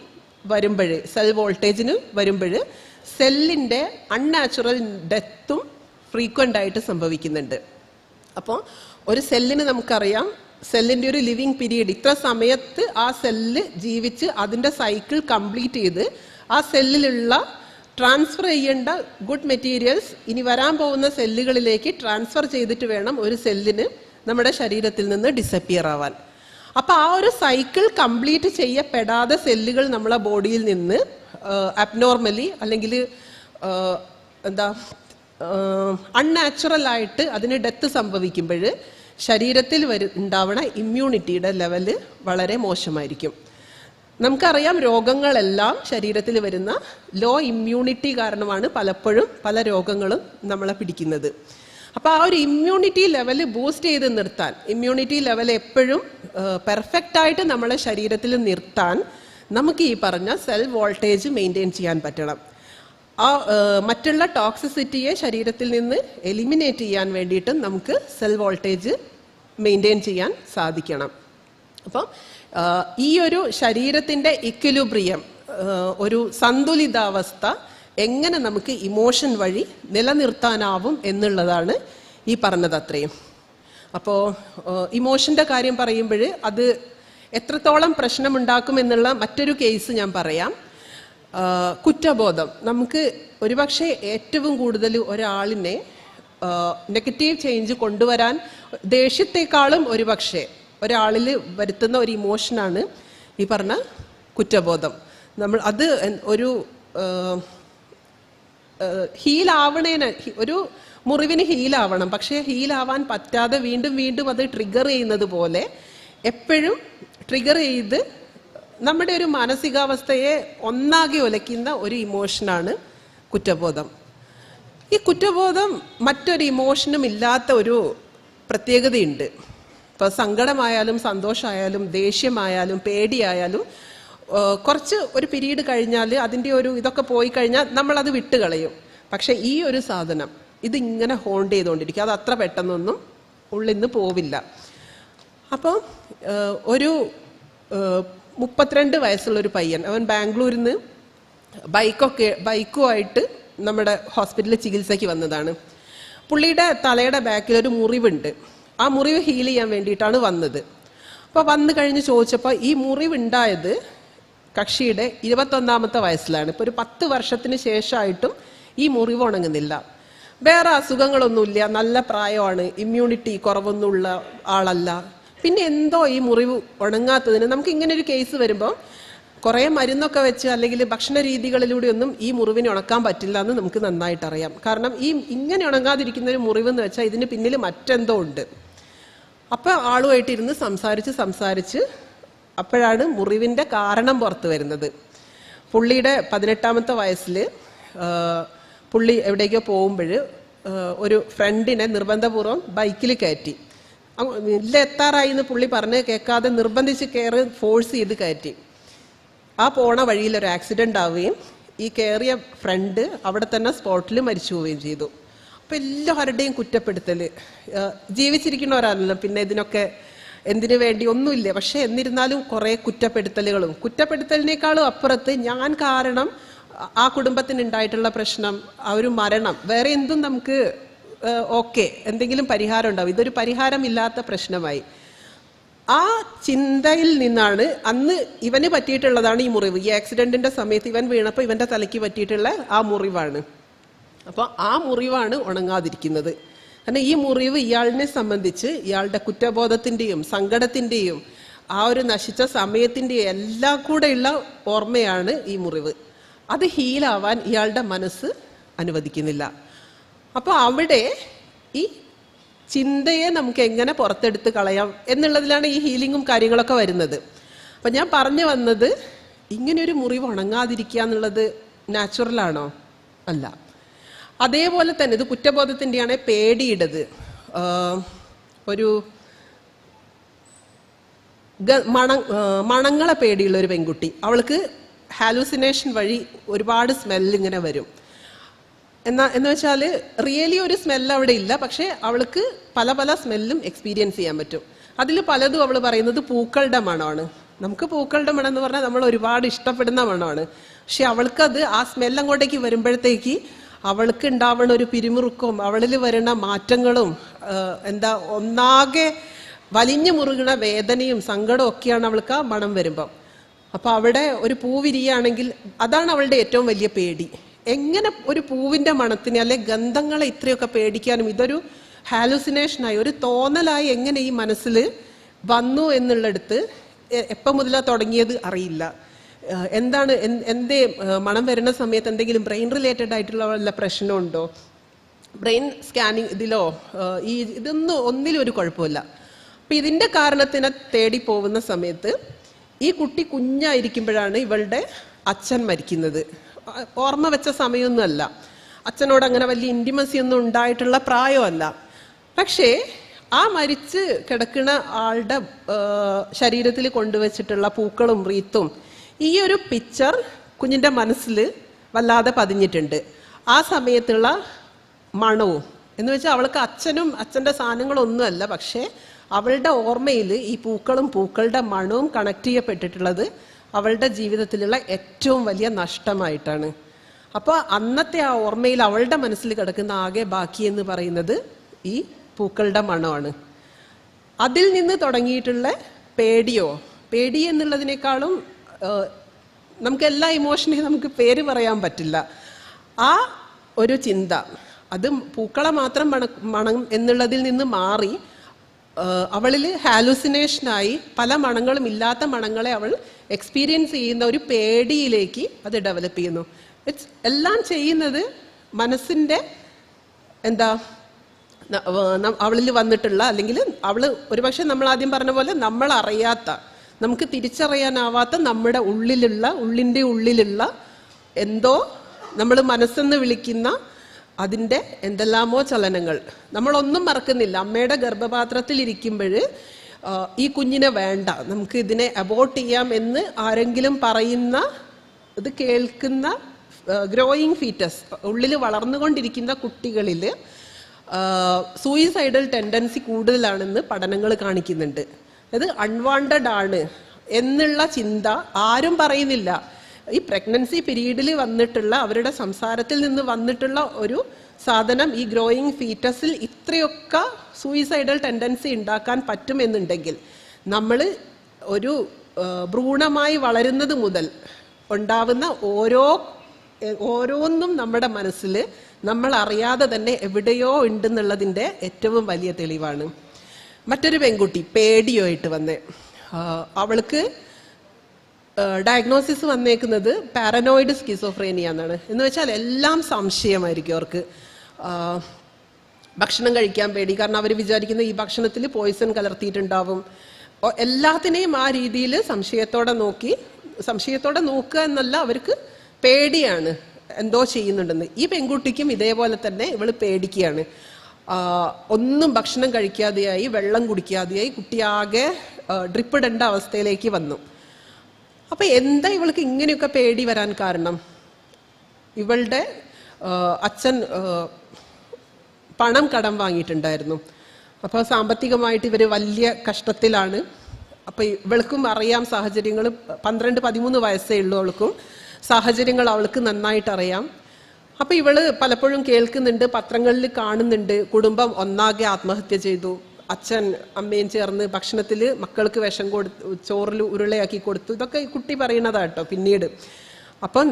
വരുമ്പോൾ, സെൽ വോൾട്ടേജിന് വരുമ്പോൾ സെല്ലിൻ്റെ അൺനാച്ചുറൽ ഡെത്തും ഫ്രീക്വൻ്റ് ആയിട്ട് സംഭവിക്കുന്നുണ്ട്. അപ്പോൾ ഒരു സെല്ലിന് നമുക്കറിയാം, സെല്ലിൻ്റെ ഒരു ലിവിങ് പീരീഡ്, ഇത്ര സമയത്ത് ആ സെല്ല് ജീവിച്ച് അതിൻ്റെ സൈക്കിൾ കംപ്ലീറ്റ് ചെയ്ത് ആ സെല്ലിലുള്ള ട്രാൻസ്ഫർ ചെയ്യേണ്ട ഗുഡ് മെറ്റീരിയൽസ് ഇനി വരാൻ പോകുന്ന സെല്ലുകളിലേക്ക് ട്രാൻസ്ഫർ ചെയ്തിട്ട് വേണം ഒരു സെല്ലിന് നമ്മുടെ ശരീരത്തിൽ നിന്ന് ഡിസപ്പിയർ ആവാൻ. അപ്പോൾ ആ ഒരു സൈക്കിൾ കംപ്ലീറ്റ് ചെയ്യപ്പെടാതെ സെല്ലുകൾ നമ്മളെ ബോഡിയിൽ നിന്ന് അബ്നോർമലി അല്ലെങ്കിൽ അൺനാച്ചുറൽ ആയിട്ട് അതിന് ഡെത്ത് സംഭവിക്കുമ്പോൾ ശരീരത്തിൽ ഉണ്ടാവണ ഇമ്മ്യൂണിറ്റിയുടെ ലെവല് വളരെ മോശമായിരിക്കും. നമുക്കറിയാം, രോഗങ്ങളെല്ലാം ശരീരത്തിൽ വരുന്ന ലോ ഇമ്മ്യൂണിറ്റി കാരണമാണ് പലപ്പോഴും പല രോഗങ്ങളും നമ്മളെ പിടിക്കുന്നത്. അപ്പോൾ ആ ഒരു ഇമ്മ്യൂണിറ്റി ലെവല് ബൂസ്റ്റ് ചെയ്ത് നിർത്താൻ, ഇമ്മ്യൂണിറ്റി ലെവൽ എപ്പോഴും പെർഫെക്റ്റ് ആയിട്ട് നമ്മളെ ശരീരത്തിൽ നിർത്താൻ നമുക്ക് ഈ പറഞ്ഞ സെൽ വോൾട്ടേജ് മെയിൻറ്റെയിൻ ചെയ്യാൻ പറ്റണം. ആ മറ്റുള്ള ടോക്സിസിറ്റിയെ ശരീരത്തിൽ നിന്ന് എലിമിനേറ്റ് ചെയ്യാൻ വേണ്ടിയിട്ട് നമുക്ക് സെൽ വോൾട്ടേജ് മെയിൻറ്റെയിൻ ചെയ്യാൻ സാധിക്കണം. അപ്പം ഈ ഒരു ശരീരത്തിൻ്റെ ഇക്വിലിബ്രിയം, ഒരു സന്തുലിതാവസ്ഥ എങ്ങനെ നമുക്ക് ഇമോഷൻ വഴി നിലനിർത്താനാവും എന്നുള്ളതാണ് ഈ പറഞ്ഞത് അത്രയും. അപ്പോൾ ഇമോഷൻ്റെ കാര്യം പറയുമ്പോൾ അത് എത്രത്തോളം പ്രശ്നമുണ്ടാക്കും എന്നുള്ള മറ്റൊരു കേസ് ഞാൻ പറയാം. കുറ്റബോധം, നമുക്ക് ഒരുപക്ഷെ ഏറ്റവും കൂടുതൽ ഒരാളിനെ നെഗറ്റീവ് ചേഞ്ച് കൊണ്ടുവരാൻ ദേഷ്യത്തെക്കാളും ഒരുപക്ഷെ ഒരാളിൽ വരുത്തുന്ന ഒരു ഇമോഷനാണ് ഈ പറഞ്ഞ കുറ്റബോധം. നമ്മൾ അത് ഒരു ഹീലാവണേന്, ഒരു മുറിവിന് ഹീലാവണം, പക്ഷേ ഹീലാവാൻ പറ്റാതെ വീണ്ടും വീണ്ടും അത് ട്രിഗർ ചെയ്യുന്നത് പോലെ എപ്പോഴും ട്രിഗർ ചെയ്ത് നമ്മുടെ ഒരു മാനസികാവസ്ഥയെ ഒന്നാകെ ഉലയ്ക്കുന്ന ഒരു ഇമോഷനാണ് കുറ്റബോധം. ഈ കുറ്റബോധം മറ്റൊരു ഇമോഷനും ഇല്ലാത്ത ഒരു പ്രത്യേകതയുണ്ട്. ഇപ്പോൾ സങ്കടമായാലും സന്തോഷമായാലും ദേഷ്യമായാലും പേടിയായാലും കുറച്ച് ഒരു പീരീഡ് കഴിഞ്ഞാൽ അതിൻ്റെ ഒരു ഇതൊക്കെ പോയി കഴിഞ്ഞാൽ നമ്മളത് വിട്ടുകളയും. പക്ഷെ ഈ ഒരു സാധനം ഇതിങ്ങനെ ഹോണ്ട് ചെയ്തുകൊണ്ടിരിക്കും, അത് അത്ര പെട്ടെന്നൊന്നും ഉള്ളിൽ നിന്ന് പോവില്ല. അപ്പോൾ ഒരു 32 വയസ്സുള്ളൊരു പയ്യൻ, അവൻ ബാംഗ്ലൂരിൽ നിന്ന് ബൈക്കുമായിട്ട് നമ്മുടെ ഹോസ്പിറ്റലിൽ ചികിത്സയ്ക്ക് വന്നതാണ്. പുള്ളിയുടെ തലയുടെ ബാക്കിലൊരു മുറിവുണ്ട്. ആ മുറിവ് ഹീൽ ചെയ്യാൻ വേണ്ടിയിട്ടാണ് വന്നത്. അപ്പോൾ വന്നു കഴിഞ്ഞ് ചോദിച്ചപ്പോൾ ഈ മുറിവുണ്ടായത് കക്ഷിയുടെ 21ാമത്തെ വയസ്സിലാണ്. ഇപ്പോൾ ഒരു 10 വർഷത്തിന് ശേഷമായിട്ടും ഈ മുറിവ് ഉണങ്ങുന്നില്ല. വേറെ അസുഖങ്ങളൊന്നുമില്ല, നല്ല പ്രായമാണ്, ഇമ്മ്യൂണിറ്റി കുറവൊന്നുമുള്ള ആളല്ല. പിന്നെ എന്തോ ഈ മുറിവ് ഉണങ്ങാത്തതിന് നമുക്ക് ഇങ്ങനെ ഒരു കേസ് വരുമ്പോൾ കുറേ മരുന്നൊക്കെ വെച്ച് അല്ലെങ്കിൽ ഭക്ഷണ രീതികളിലൂടെയൊന്നും ഈ മുറിവിനെ ഉണക്കാൻ പറ്റില്ല എന്ന് നമുക്ക് നന്നായിട്ട് അറിയാം. കാരണം ഈ ഇങ്ങനെ ഉണങ്ങാതിരിക്കുന്ന ഒരു മുറിവെന്ന് വെച്ചാൽ ഇതിന് പിന്നിൽ മറ്റെന്തോ ഉണ്ട്. അപ്പോൾ ആളുമായിട്ടിരുന്ന് സംസാരിച്ച് അപ്പോഴാണ് മുറിവിൻ്റെ കാരണം പുറത്ത് വരുന്നത്. പുള്ളിയുടെ 18ാമത്തെ വയസ്സിൽ പുള്ളി എവിടേക്കോ പോകുമ്പോൾ ഒരു ഫ്രണ്ടിനെ നിർബന്ധപൂർവ്വം ബൈക്കിൽ കയറ്റി. ഇല്ല എത്താറായി എന്ന് പുള്ളി പറഞ്ഞ് കേൾക്കാതെ നിർബന്ധിച്ച് കയറി ഫോഴ്സ് ചെയ്ത് കയറ്റി. ആ പോണ വഴിയിൽ ഒരു ആക്സിഡൻ്റ് ആവുകയും ഈ കയറിയ ഫ്രണ്ട് അവിടെ തന്നെ സ്പോട്ടിൽ മരിച്ചു പോവുകയും ചെയ്തു. അപ്പം എല്ലാവരുടെയും കുറ്റപ്പെടുത്തൽ, ജീവിച്ചിരിക്കുന്നവരാണല്ലോ പിന്നെ ഇതിനൊക്കെ എന്തിനു വേണ്ടി ഒന്നുമില്ല. പക്ഷെ എന്നിരുന്നാലും കുറേ കുറ്റപ്പെടുത്തലിനേക്കാളും അപ്പുറത്ത് ഞാൻ കാരണം ആ കുടുംബത്തിനുണ്ടായിട്ടുള്ള പ്രശ്നം, ആ ഒരു മരണം, വേറെ എന്തും നമുക്ക് ഓക്കെ എന്തെങ്കിലും പരിഹാരം ഉണ്ടാവും. ഇതൊരു പരിഹാരമില്ലാത്ത പ്രശ്നമായി. ആ ചിന്തയിൽ നിന്നാണ് അന്ന് ഇവന് പറ്റിയിട്ടുള്ളതാണ് ഈ മുറിവ്. ഈ ആക്സിഡന്റിന്റെ സമയത്ത് ഇവൻ വീണപ്പോൾ ഇവന്റെ തലയ്ക്ക് പറ്റിയിട്ടുള്ള ആ മുറിവാണ്. അപ്പോൾ ആ മുറിവാണ് ഉണങ്ങാതിരിക്കുന്നത്. കാരണം ഈ മുറിവ് ഇയാളിനെ സംബന്ധിച്ച് ഇയാളുടെ കുറ്റബോധത്തിന്റെയും സങ്കടത്തിന്റെയും ആ ഒരു നശിച്ച സമയത്തിന്റെയും എല്ലാം കൂടെയുള്ള ഓർമ്മയാണ് ഈ മുറിവ്. അത് ഹീലാവാൻ ഇയാളുടെ മനസ്സ് അനുവദിക്കുന്നില്ല. അപ്പോൾ അവിടെ ഈ ചിന്തയെ നമുക്ക് എങ്ങനെ പുറത്തെടുത്ത് കളയാം എന്നുള്ളതിലാണ് ഈ ഹീലിങ്ങും കാര്യങ്ങളൊക്കെ വരുന്നത്. അപ്പം ഞാൻ പറഞ്ഞു വന്നത്, ഇങ്ങനെയൊരു മുറിവ് ഉണങ്ങാതിരിക്കുക എന്നുള്ളത് നാച്ചുറലാണോ? അല്ല. അതേപോലെ തന്നെ ഇത് കുറ്റബോധത്തിൻ്റെയാണ്. പേടിയിടത്, ഒരു മണങ്ങളെ പേടിയുള്ള ഒരു പെൺകുട്ടി, അവൾക്ക് ഹാലൂസിനേഷൻ വഴി ഒരുപാട് സ്മെല്ലിങ്ങനെ വരും. എന്ന് വെച്ചാൽ റിയലി ഒരു സ്മെല്ല് അവിടെ ഇല്ല, പക്ഷെ അവൾക്ക് പല പല സ്മെല്ലും എക്സ്പീരിയൻസ് ചെയ്യാൻ പറ്റും. അതിൽ പലതും അവൾ പറയുന്നത് പൂക്കളുടെ മണമാണ്. നമുക്ക് പൂക്കളുടെ മണം എന്ന് പറഞ്ഞാൽ നമ്മൾ ഒരുപാട് ഇഷ്ടപ്പെടുന്ന മണമാണ്. പക്ഷെ അവൾക്കത് ആ സ്മെല്ല് അങ്ങോട്ടേക്ക് വരുമ്പോഴത്തേക്ക് അവൾക്ക് ഉണ്ടാവുന്ന ഒരു പിരിമുറുക്കവും അവളിൽ വരുന്ന മാറ്റങ്ങളും ഒന്നാകെ വലിഞ്ഞു മുറുകണ വേദനയും സങ്കടവും ഒക്കെയാണ് അവൾക്ക് ആ മണം വരുമ്പം. അപ്പൊ അവിടെ ഒരു പൂ വിരിയാണെങ്കിൽ അതാണ് അവളുടെ ഏറ്റവും വലിയ പേടി. എങ്ങനെ ഒരു പൂവിന്റെ മണത്തിനെ അല്ലെ ഗന്ധങ്ങളെ ഇത്രയൊക്കെ പേടിക്കാനും, ഇതൊരു ഹാലൂസിനേഷനായി ഒരു തോന്നലായി എങ്ങനെ ഈ മനസ്സിൽ വന്നു എന്നുള്ളടുത്ത് എപ്പം മുതലാണ് തുടങ്ങിയത് അറിയില്ല. എന്താണ് എന്തേ മണം വരുന്ന സമയത്ത് എന്തെങ്കിലും ബ്രെയിൻ റിലേറ്റഡ് ആയിട്ടുള്ള വല്ല പ്രശ്നമുണ്ടോ, ബ്രെയിൻ സ്കാനിങ് ഇതിലോ ഇതൊന്നും ഒന്നിലും ഒരു കുഴപ്പമില്ല. അപ്പം ഇതിൻ്റെ കാരണത്തിനെ തേടി പോകുന്ന സമയത്ത് ഈ കുട്ടി കുഞ്ഞായിരിക്കുമ്പോഴാണ് ഇവളുടെ അച്ഛൻ മരിക്കുന്നത്. ഓർമ്മ വെച്ച സമയമൊന്നുമല്ല, അച്ഛനോട് അങ്ങനെ വലിയ ഇൻറ്റിമസി ഒന്നും ഉണ്ടായിട്ടുള്ള പ്രായമല്ല. പക്ഷേ ആ മരിച്ച് കിടക്കുന്ന ആളുടെ ശരീരത്തിൽ കൊണ്ടുവച്ചിട്ടുള്ള പൂക്കളും റീത്തും ഈ ഒരു പിക്ചർ കുഞ്ഞിൻ്റെ മനസ്സിൽ വല്ലാതെ പതിഞ്ഞിട്ടുണ്ട്. ആ സമയത്തുള്ള മണവും എന്ന് വെച്ചാൽ അവൾക്ക് അച്ഛനും അച്ഛൻ്റെ സാധനങ്ങളൊന്നുമല്ല, പക്ഷേ അവളുടെ ഓർമ്മയിൽ ഈ പൂക്കളും പൂക്കളുടെ മണവും കണക്ട് ചെയ്യപ്പെട്ടിട്ടുള്ളത് അവളുടെ ജീവിതത്തിലുള്ള ഏറ്റവും വലിയ നഷ്ടമായിട്ടാണ്. അപ്പോൾ അന്നത്തെ ആ ഓർമ്മയിൽ അവളുടെ മനസ്സിൽ കിടക്കുന്ന ആകെ ബാക്കി എന്ന് പറയുന്നത് ഈ പൂക്കളുടെ മണമാണ്. അതിൽ നിന്ന് തുടങ്ങിയിട്ടുള്ള പേടി എന്നുള്ളതിനേക്കാളും നമുക്ക് എല്ലാ ഇമോഷനെയും നമുക്ക് പേര് പറയാൻ പറ്റില്ല. ആ ഒരു ചിന്ത, അത് പൂക്കളെ മാത്രം മണം എന്നുള്ളതിൽ നിന്ന് മാറി അവളിൽ ഹാലൂസിനേഷനായി പല മണങ്ങളും ഇല്ലാത്ത മണങ്ങളെ അവൾ എക്സ്പീരിയൻസ് ചെയ്യുന്ന ഒരു പേടിയിലേക്ക് അത് ഡെവലപ്പ് ചെയ്യുന്നു. എല്ലാം ചെയ്യുന്നത് മനസ്സിൻ്റെ അവളിൽ വന്നിട്ടുള്ള, അല്ലെങ്കിൽ അവൾ ഒരുപക്ഷെ നമ്മൾ ആദ്യം പറഞ്ഞ പോലെ നമ്മൾ അറിയാത്ത, നമുക്ക് തിരിച്ചറിയാനാവാത്ത നമ്മുടെ ഉള്ളിൻ്റെ ഉള്ളിലുള്ള എന്തോ നമ്മൾ മനസ്സെന്ന് വിളിക്കുന്ന അതിൻ്റെ എന്തെല്ലാമോ ചലനങ്ങൾ നമ്മളൊന്നും മറക്കുന്നില്ല. അമ്മയുടെ ഗർഭപാത്രത്തിൽ ഇരിക്കുമ്പോൾ ഈ കുഞ്ഞിനെ വേണ്ട, നമുക്ക് ഇതിനെ അബോർട്ട് ചെയ്യാം എന്ന് ആരെങ്കിലും പറയുന്ന ഇത് കേൾക്കുന്ന ഗ്രോയിങ് ഫീറ്റസ്, ഉള്ളിൽ വളർന്നുകൊണ്ടിരിക്കുന്ന കുട്ടികളിൽ സൂയിസൈഡൽ ടെൻഡൻസി കൂടുതലാണെന്ന് പഠനങ്ങൾ കാണിക്കുന്നുണ്ട്. അത് അൺവാണ്ടഡ് ആണ് എന്നുള്ള ചിന്ത ആരും പറയുന്നില്ല. ഈ പ്രഗ്നൻസി പീരീഡിൽ വന്നിട്ടുള്ള അവരുടെ സംസാരത്തിൽ നിന്ന് വന്നിട്ടുള്ള ഒരു സാധനം ഈ ഗ്രോയിങ് ഫീറ്റസിൽ ഇത്രയൊക്കെ സൂയിസൈഡൽ ടെൻഡൻസി ഉണ്ടാക്കാൻ പറ്റുമെന്നുണ്ടെങ്കിൽ നമ്മൾ ഒരു ഭ്രൂണമായി വളരുന്നത് മുതൽ ഉണ്ടാവുന്ന ഓരോന്നും നമ്മുടെ മനസ്സിൽ നമ്മൾ അറിയാതെ തന്നെ എവിടെയോ ഉണ്ടെന്നുള്ളതിൻ്റെ ഏറ്റവും വലിയ തെളിവാണ്. മറ്റൊരു പെൺകുട്ടി പേടിയായിട്ട് വന്നേ, അവൾക്ക് ഡയഗ്നോസിസ് വന്നേക്കുന്നത് പാരനോയിഡ് സ്കിസോഫ്രേനിയ എന്നാണ്. എന്ന് വെച്ചാൽ എല്ലാം സംശയമായിരിക്കും അവർക്ക്. ഭക്ഷണം കഴിക്കാൻ പേടി, കാരണം അവർ വിചാരിക്കുന്ന ഈ ഭക്ഷണത്തിൽ പോയിസൺ കലർത്തിയിട്ടുണ്ടാവും. എല്ലാത്തിനെയും ആ രീതിയിൽ സംശയത്തോടെ നോക്കുക എന്നല്ല, അവർക്ക് പേടിയാണ്. എന്തോ ചെയ്യുന്നുണ്ടെന്ന്. ഈ പെൺകുട്ടിക്കും ഇതേപോലെ തന്നെ ഇവള് പേടിക്കുകയാണ്. ഒന്നും ഭക്ഷണം കഴിക്കാതെയായി, വെള്ളം കുടിക്കാതെയായി, കുട്ടിയാകെ ഡ്രിപ്പ് ഇടേണ്ട അവസ്ഥയിലേക്ക് വന്നു. അപ്പൊ എന്താ ഇവൾക്ക് ഇങ്ങനെയൊക്കെ പേടി വരാൻ കാരണം? ഇവളുടെ അച്ഛൻ പണം കടം വാങ്ങിയിട്ടുണ്ടായിരുന്നു. അപ്പോൾ സാമ്പത്തികമായിട്ട് ഇവർ വലിയ കഷ്ടത്തിലാണ്. അപ്പം ഇവൾക്കും അറിയാം സാഹചര്യങ്ങൾ. 12-13 വയസ്സേ ഉള്ളൂ അവൾക്കും. സാഹചര്യങ്ങൾ അവൾക്ക് നന്നായിട്ട് അറിയാം. അപ്പം ഇവള് പലപ്പോഴും കേൾക്കുന്നുണ്ട്, പത്രങ്ങളിൽ കാണുന്നുണ്ട്, കുടുംബം ഒന്നാകെ ആത്മഹത്യ ചെയ്തു, അച്ഛൻ അമ്മയും ചേർന്ന് ഭക്ഷണത്തിൽ മക്കൾക്ക് വിഷം കൊടുത്തു, ചോറിൽ ഉരുളയാക്കി കൊടുത്തു. ഇതൊക്കെ കുട്ടി പറയണതാട്ടോ പിന്നീട്. അപ്പം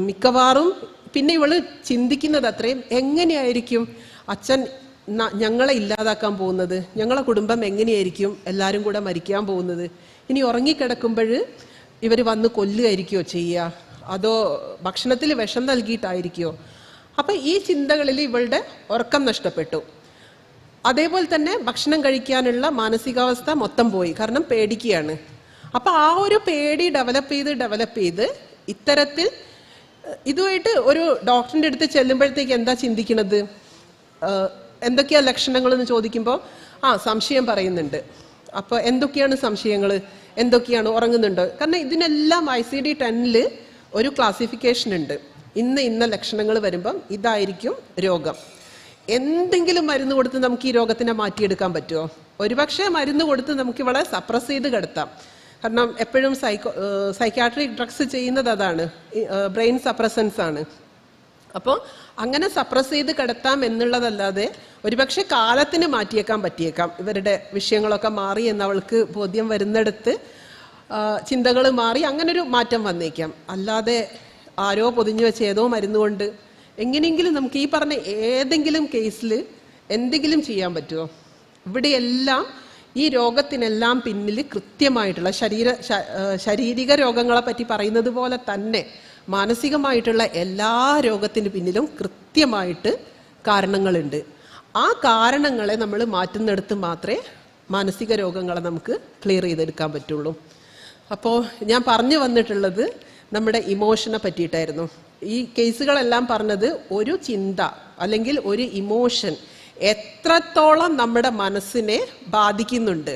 മിക്കവാറും പിന്നെ ഇവള് ചിന്തിക്കുന്നത് അത്രയും, എങ്ങനെയായിരിക്കും അച്ഛൻ ഞങ്ങളെ ഇല്ലാതാക്കാൻ പോകുന്നത്, ഞങ്ങളെ കുടുംബം എങ്ങനെയായിരിക്കും എല്ലാവരും കൂടെ മരിക്കാൻ പോകുന്നത്, ഇനി ഉറങ്ങിക്കിടക്കുമ്പോൾ ഇവർ വന്ന് കൊല്ലുകയായിരിക്കുമോ ചെയ്യുക, അതോ ഭക്ഷണത്തിൽ വിഷം നൽകിയിട്ടായിരിക്കുമോ? അപ്പം ഈ ചിന്തകളിൽ ഇവളുടെ ഉറക്കം നഷ്ടപ്പെട്ടു. അതേപോലെ തന്നെ ഭക്ഷണം കഴിക്കാനുള്ള മാനസികാവസ്ഥ മൊത്തം പോയി, കാരണം പേടിക്കുകയാണ്. അപ്പം ആ ഒരു പേടി ഡെവലപ്പ് ചെയ്ത് ഇത്തരത്തിൽ ഇതുമായിട്ട് ഒരു ഡോക്ടറിൻ്റെ അടുത്ത് ചെല്ലുമ്പോഴത്തേക്ക് എന്താ ചിന്തിക്കുന്നത്, എന്തൊക്കെയാ ലക്ഷണങ്ങൾ എന്ന് ചോദിക്കുമ്പോൾ സംശയം പറയുന്നുണ്ട്. അപ്പോൾ എന്തൊക്കെയാണ് സംശയങ്ങൾ, എന്തൊക്കെയാണ്, ഉറങ്ങുന്നുണ്ടോ? കാരണം ഇതിനെല്ലാം ICD-10 ഒരു ക്ലാസിഫിക്കേഷൻ ഉണ്ട്. ഇന്ന ലക്ഷണങ്ങൾ വരുമ്പം ഇതായിരിക്കും രോഗം. എന്തെങ്കിലും മരുന്ന് കൊടുത്ത് നമുക്ക് ഈ രോഗത്തിനെ മാറ്റിയെടുക്കാൻ പറ്റുമോ? ഒരുപക്ഷെ മരുന്ന് കൊടുത്ത് നമുക്ക് ഇവളെ സപ്രസ് ചെയ്ത് കിടത്താം. കാരണം എപ്പോഴും സൈക്യാട്രിക് ഡ്രഗ്സ് ചെയ്യുന്നത് അതാണ്, ബ്രെയിൻ സപ്രസൻസ് ആണ്. അപ്പോൾ അങ്ങനെ സപ്രസ് ചെയ്ത് കിടത്താം എന്നുള്ളതല്ലാതെ ഒരുപക്ഷെ കാലത്തിന് മാറ്റിയേക്കാൻ പറ്റിയേക്കാം. ഇവരുടെ വിഷയങ്ങളൊക്കെ മാറി എന്നവൾക്ക് ബോധ്യം വരുന്നിടത്ത് ചിന്തകൾ മാറി അങ്ങനൊരു മാറ്റം വന്നേക്കാം. അല്ലാതെ ആരോ പൊതിഞ്ഞു വെച്ച ഏതോ മരുന്നുകൊണ്ട് എങ്ങനെയെങ്കിലും നമുക്ക് ഈ പറഞ്ഞ ഏതെങ്കിലും കേസിൽ എന്തെങ്കിലും ചെയ്യാൻ പറ്റുമോ? ഇവിടെയെല്ലാം ഈ രോഗത്തിനെല്ലാം പിന്നിൽ കൃത്യമായിട്ടുള്ള ശാരീരിക രോഗങ്ങളെ പറ്റി പറയുന്നത് പോലെ തന്നെ മാനസികമായിട്ടുള്ള എല്ലാ രോഗത്തിന് പിന്നിലും കൃത്യമായിട്ട് കാരണങ്ങളുണ്ട്. ആ കാരണങ്ങളെ നമ്മൾ മാറ്റുന്നിടത്ത് മാത്രമേ മാനസിക രോഗങ്ങളെ നമുക്ക് ക്ലിയർ ചെയ്തെടുക്കാൻ പറ്റുള്ളൂ. അപ്പോൾ ഞാൻ പറഞ്ഞു വന്നിട്ടുള്ളത് നമ്മുടെ ഇമോഷനെ പറ്റിയിട്ടായിരുന്നു. ഈ കേസുകളെല്ലാം പറഞ്ഞത് ഒരു ചിന്ത അല്ലെങ്കിൽ ഒരു ഇമോഷൻ എത്രത്തോളം നമ്മുടെ മനസ്സിനെ ബാധിക്കുന്നുണ്ട്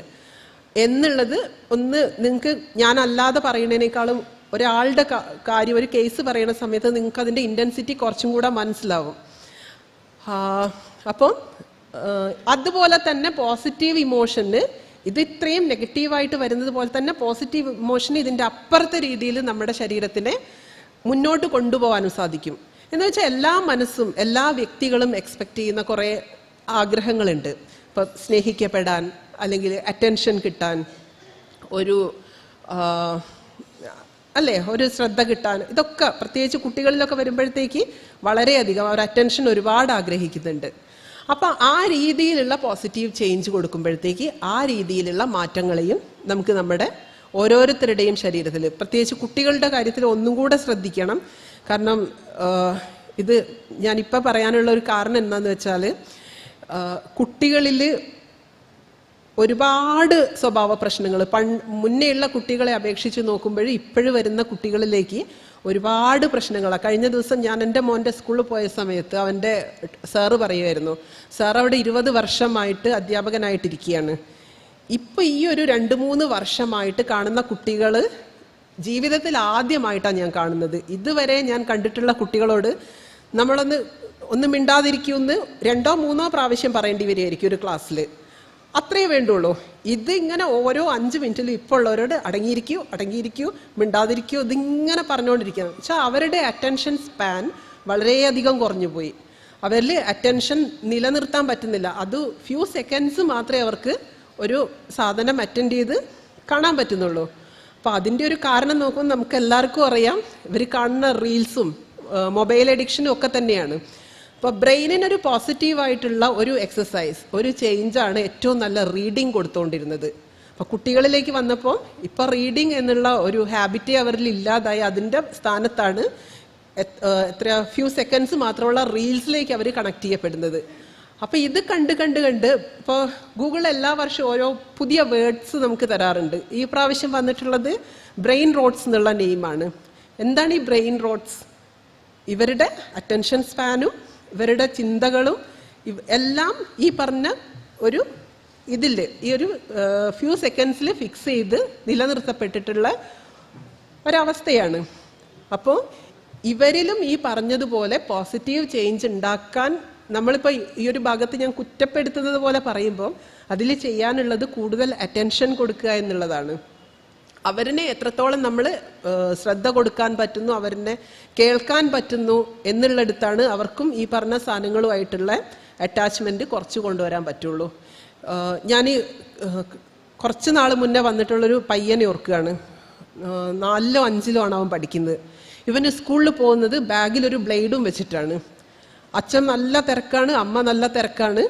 എന്നുള്ളത് ഒന്ന് നിങ്ങൾക്ക് ഞാൻ അല്ലാതെ പറയുന്നതിനേക്കാളും ഒരാളുടെ കാര്യം, ഒരു കേസ് പറയുന്ന സമയത്ത് നിങ്ങൾക്ക് അതിൻ്റെ ഇൻറ്റൻസിറ്റി കുറച്ചും കൂടെ മനസ്സിലാവും. അപ്പം അതുപോലെ തന്നെ പോസിറ്റീവ് ഇമോഷന് ഇത് ഇത്രയും നെഗറ്റീവായിട്ട് വരുന്നത് പോലെ തന്നെ പോസിറ്റീവ് ഇമോഷന് ഇതിൻ്റെ അപ്പുറത്തെ രീതിയിൽ നമ്മുടെ ശരീരത്തിനെ മുന്നോട്ട് കൊണ്ടുപോകാനും സാധിക്കും. എന്ന് വെച്ചാൽ എല്ലാ മനസ്സും എല്ലാ വ്യക്തികളും എക്സ്പെക്റ്റ് ചെയ്യുന്ന കുറേ ആഗ്രഹങ്ങളുണ്ട്. ഇപ്പം സ്നേഹിക്കപ്പെടാൻ, അല്ലെങ്കിൽ അറ്റൻഷൻ കിട്ടാൻ, ഒരു ഒരു ശ്രദ്ധ കിട്ടാൻ, ഇതൊക്കെ പ്രത്യേകിച്ച് കുട്ടികളിലൊക്കെ വരുമ്പോഴത്തേക്ക് വളരെയധികം അവർ അറ്റൻഷൻ ഒരുപാട് ആഗ്രഹിക്കുന്നുണ്ട്. അപ്പം ആ രീതിയിലുള്ള പോസിറ്റീവ് ചേഞ്ച് കൊടുക്കുമ്പോഴത്തേക്ക് ആ രീതിയിലുള്ള മാറ്റങ്ങളെയും നമുക്ക് നമ്മുടെ ഓരോരുത്തരുടെയും ശരീരത്തിൽ, പ്രത്യേകിച്ച് കുട്ടികളുടെ കാര്യത്തിൽ ഒന്നും കൂടെ ശ്രദ്ധിക്കണം. കാരണം ഇത് ഞാനിപ്പോൾ പറയാനുള്ള ഒരു കാരണം എന്താണെന്ന് വെച്ചാൽ കുട്ടികളിൽ ഒരുപാട് സ്വഭാവ പ്രശ്നങ്ങൾ മുന്നേയുള്ള കുട്ടികളെ അപേക്ഷിച്ച് നോക്കുമ്പോൾ ഇപ്പോഴും വരുന്ന കുട്ടികളിലേക്ക് ഒരുപാട് പ്രശ്നങ്ങളാണ്. കഴിഞ്ഞ ദിവസം ഞാൻ എൻ്റെ മോൻ്റെ സ്കൂളിൽ പോയ സമയത്ത് അവൻ്റെ സാറ് പറയുമായിരുന്നു, സാർ അവിടെ 20 വർഷമായിട്ട് അധ്യാപകനായിട്ടിരിക്കുകയാണ്. ഇപ്പം ഈ ഒരു 2-3 വർഷമായിട്ട് കാണുന്ന കുട്ടികൾ ജീവിതത്തിൽ ആദ്യമായിട്ടാണ് ഞാൻ കാണുന്നത്. ഇതുവരെ ഞാൻ കണ്ടിട്ടുള്ള കുട്ടികളോട് ഒന്ന് മിണ്ടാതിരിക്കുമെന്ന് 2-3 പ്രാവശ്യം പറയേണ്ടി വരികയായിരിക്കും ഒരു ക്ലാസ്സിൽ. അത്രയേ വേണ്ടുള്ളൂ. ഇത് ഇങ്ങനെ ഓരോ 5 മിനിറ്റിലും ഇപ്പോൾ ഉള്ളവരോട് അടങ്ങിയിരിക്കൂ, മിണ്ടാതിരിക്കൂ, ഇതിങ്ങനെ പറഞ്ഞുകൊണ്ടിരിക്കണം. പക്ഷെ അവരുടെ അറ്റൻഷൻ സ്പാൻ വളരെയധികം കുറഞ്ഞു പോയി. അവരിൽ അറ്റൻഷൻ നിലനിർത്താൻ പറ്റുന്നില്ല. അത് ഫ്യൂ സെക്കൻഡ്സ് മാത്രമേ അവർക്ക് ഒരു സാധനം അറ്റൻഡ് ചെയ്ത് കാണാൻ പറ്റുന്നുള്ളൂ. അപ്പോൾ അതിൻ്റെ ഒരു കാരണം നോക്കുമ്പോൾ നമുക്ക് എല്ലാവർക്കും അറിയാം, ഇവർ കാണുന്ന റീൽസും മൊബൈൽ അഡിക്ഷനും ഒക്കെ തന്നെയാണ്. അപ്പോൾ ബ്രെയിനിനൊരു പോസിറ്റീവായിട്ടുള്ള ഒരു എക്സസൈസ്, ഒരു ചേഞ്ചാണ് ഏറ്റവും നല്ല റീഡിങ് കൊടുത്തുകൊണ്ടിരുന്നത്. അപ്പോൾ കുട്ടികളിലേക്ക് വന്നപ്പോൾ ഇപ്പോൾ റീഡിങ് എന്നുള്ള ഒരു ഹാബിറ്റേ അവരിൽ ഇല്ലാതായി. അതിൻ്റെ സ്ഥാനത്താണ് ഫ്യൂ സെക്കൻഡ്സ് മാത്രമുള്ള റീൽസിലേക്ക് അവർ കണക്ട് ചെയ്യപ്പെടുന്നത്. അപ്പോൾ ഇത് കണ്ട് ഇപ്പോൾ ഗൂഗിൾ എല്ലാ വർഷവും ഓരോ പുതിയ വേർഡ്സ് നമുക്ക് തരാറുണ്ട്. ഈ പ്രാവശ്യം വന്നിട്ടുള്ളത് ബ്രെയിൻ റോട്ട്സ് എന്നുള്ള നെയിമാണ്. എന്താണ് ഈ ബ്രെയിൻ റോട്ട്സ്? ഇവരുടെ അറ്റൻഷൻ സ്പാനും ഇവരുടെ ചിന്തകളും എല്ലാം ഈ പറഞ്ഞ ഒരു ഇതില് ഈ ഒരു ഫ്യൂ സെക്കൻഡ്സിൽ ഫിക്സ് ചെയ്ത് നിലനിർത്തപ്പെട്ടിട്ടുള്ള ഒരവസ്ഥയാണ്. അപ്പോൾ ഇവരിലും ഈ പറഞ്ഞതുപോലെ പോസിറ്റീവ് ചേഞ്ച് ഉണ്ടാക്കാൻ നമ്മളിപ്പോൾ ഈ ഒരു ഭാഗത്ത് ഞാൻ കുറ്റപ്പെടുത്തുന്നത് പോലെ പറയുമ്പോൾ അതിൽ ചെയ്യാനുള്ളത് കൂടുതൽ അറ്റൻഷൻ കൊടുക്കുക എന്നുള്ളതാണ്. അവരിനെ എത്രത്തോളം നമ്മൾ ശ്രദ്ധ കൊടുക്കാൻ പറ്റുന്നു, അവരിനെ കേൾക്കാൻ പറ്റുന്നു എന്നുള്ളിടത്താണ് അവർക്കും ഈ പറഞ്ഞ സാധനങ്ങളുമായിട്ടുള്ള അറ്റാച്ച്മെന്റ് കുറച്ച് കൊണ്ടുവരാൻ പറ്റുള്ളൂ. ഞാൻ കുറച്ച് നാൾ മുന്നേ വന്നിട്ടുള്ളൊരു പയ്യനെ ഓർക്കുകയാണ്. 4ലോ 5ലോ ആണ് അവൻ പഠിക്കുന്നത്. ഇവന് സ്കൂളിൽ പോകുന്നത് ബാഗിലൊരു ബ്ലേഡും വെച്ചിട്ടാണ്. അച്ഛൻ നല്ല തിരക്കാണ്, അമ്മ നല്ല തിരക്കാണ്.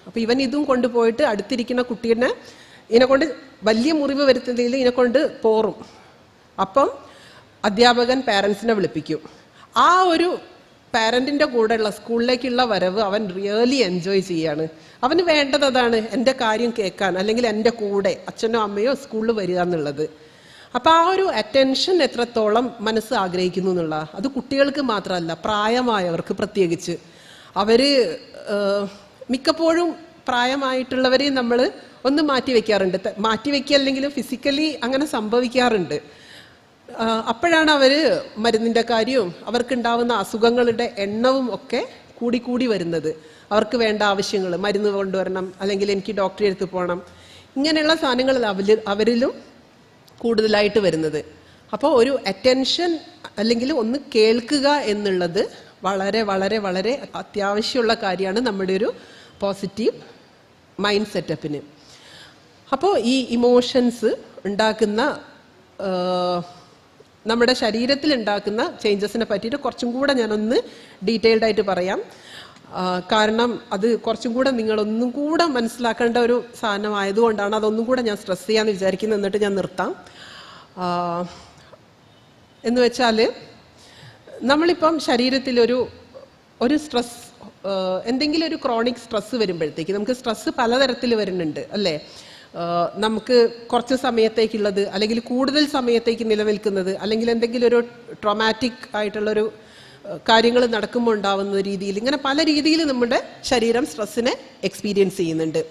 അപ്പം ഇവൻ ഇതും കൊണ്ടുപോയിട്ട് അടുത്തിരിക്കുന്ന കുട്ടീനെ ഇതിനെ കൊണ്ട് വലിയ മുറിവ് വരുത്തുന്നതിൽ ഇതിനെ കൊണ്ട് പോറും. അപ്പം അധ്യാപകൻ പാരൻസിനെ വിളിപ്പിക്കും. ആ ഒരു പാരന്റിന്റെ കൂടെയുള്ള സ്കൂളിലേക്കുള്ള വരവ് അവൻ റിയലി എൻജോയ് ചെയ്യാണ്. അവന് വേണ്ടത് അതാണ്, എൻ്റെ കാര്യം കേൾക്കാൻ, അല്ലെങ്കിൽ എൻ്റെ കൂടെ അച്ഛനോ അമ്മയോ സ്കൂളിൽ വരിക എന്നുള്ളത്. അപ്പം ആ ഒരു അറ്റൻഷൻ എത്രത്തോളം മനസ്സ് ആഗ്രഹിക്കുന്നു എന്നുള്ള അത് കുട്ടികൾക്ക് മാത്രമല്ല, പ്രായമായവർക്ക് പ്രത്യേകിച്ച്. അവര് മിക്കപ്പോഴും പ്രായമായിട്ടുള്ളവരെ നമ്മൾ ഒന്ന് മാറ്റിവെക്കാറുണ്ട്. മാറ്റിവെക്കല്ലെങ്കിലും ഫിസിക്കലി അങ്ങനെ സംഭവിക്കാറുണ്ട്. അപ്പോഴാണ് അവർ മരുന്നിൻ്റെ കാര്യവും അവർക്കുണ്ടാവുന്ന അസുഖങ്ങളുടെ എണ്ണവും ഒക്കെ കൂടി വരുന്നത്. അവർക്ക് വേണ്ട ആവശ്യങ്ങൾ, മരുന്ന് കൊണ്ടുവരണം, അല്ലെങ്കിൽ എനിക്ക് ഡോക്ടറെ അടുത്ത് പോകണം, ഇങ്ങനെയുള്ള സാധനങ്ങൾ അവരിലും കൂടുതലായിട്ട് വരുന്നത്. അപ്പോൾ ഒരു അറ്റൻഷൻ അല്ലെങ്കിൽ ഒന്ന് കേൾക്കുക എന്നുള്ളത് വളരെ വളരെ വളരെ അത്യാവശ്യമുള്ള കാര്യമാണ് നമ്മുടെ ഒരു പോസിറ്റീവ് മൈൻഡ് സെറ്റപ്പിന്. അപ്പോൾ ഈ ഇമോഷൻസ് ഉണ്ടാക്കുന്ന നമ്മുടെ ശരീരത്തിൽ ഉണ്ടാക്കുന്ന ചേഞ്ചസിനെ പറ്റിയിട്ട് കുറച്ചും കൂടെ ഞാനൊന്ന് ഡീറ്റെയിൽഡ് ആയിട്ട് പറയാം. കാരണം അത് കുറച്ചും കൂടെ നിങ്ങളൊന്നും കൂടെ മനസ്സിലാക്കേണ്ട ഒരു സാധനമായതുകൊണ്ടാണ് അതൊന്നും കൂടെ ഞാൻ സ്ട്രെസ് ചെയ്യാമെന്ന് വിചാരിക്കുന്നത്. എന്നിട്ട് ഞാൻ നിർത്താം. എന്ന് വെച്ചാൽ നമ്മളിപ്പം ശരീരത്തിലൊരു സ്ട്രെസ്, എന്തെങ്കിലും ഒരു ക്രോണിക് സ്ട്രെസ് വരുമ്പോഴത്തേക്ക്, നമുക്ക് സ്ട്രെസ് പലതരത്തിൽ വരുന്നുണ്ട് അല്ലേ? നമുക്ക് കുറച്ച് സമയത്തേക്കുള്ളത്, അല്ലെങ്കിൽ കൂടുതൽ സമയത്തേക്ക് നിലനിൽക്കുന്നത്, അല്ലെങ്കിൽ എന്തെങ്കിലും ഒരു ട്രോമാറ്റിക് ആയിട്ടുള്ളൊരു കാര്യങ്ങൾ നടക്കുമ്പോൾ ഉണ്ടാവുന്ന രീതിയിൽ, ഇങ്ങനെ പല രീതിയിൽ നമ്മുടെ ശരീരം സ്ട്രെസ്സിനെ എക്സ്പീരിയൻസ് ചെയ്യുന്നുണ്ട്.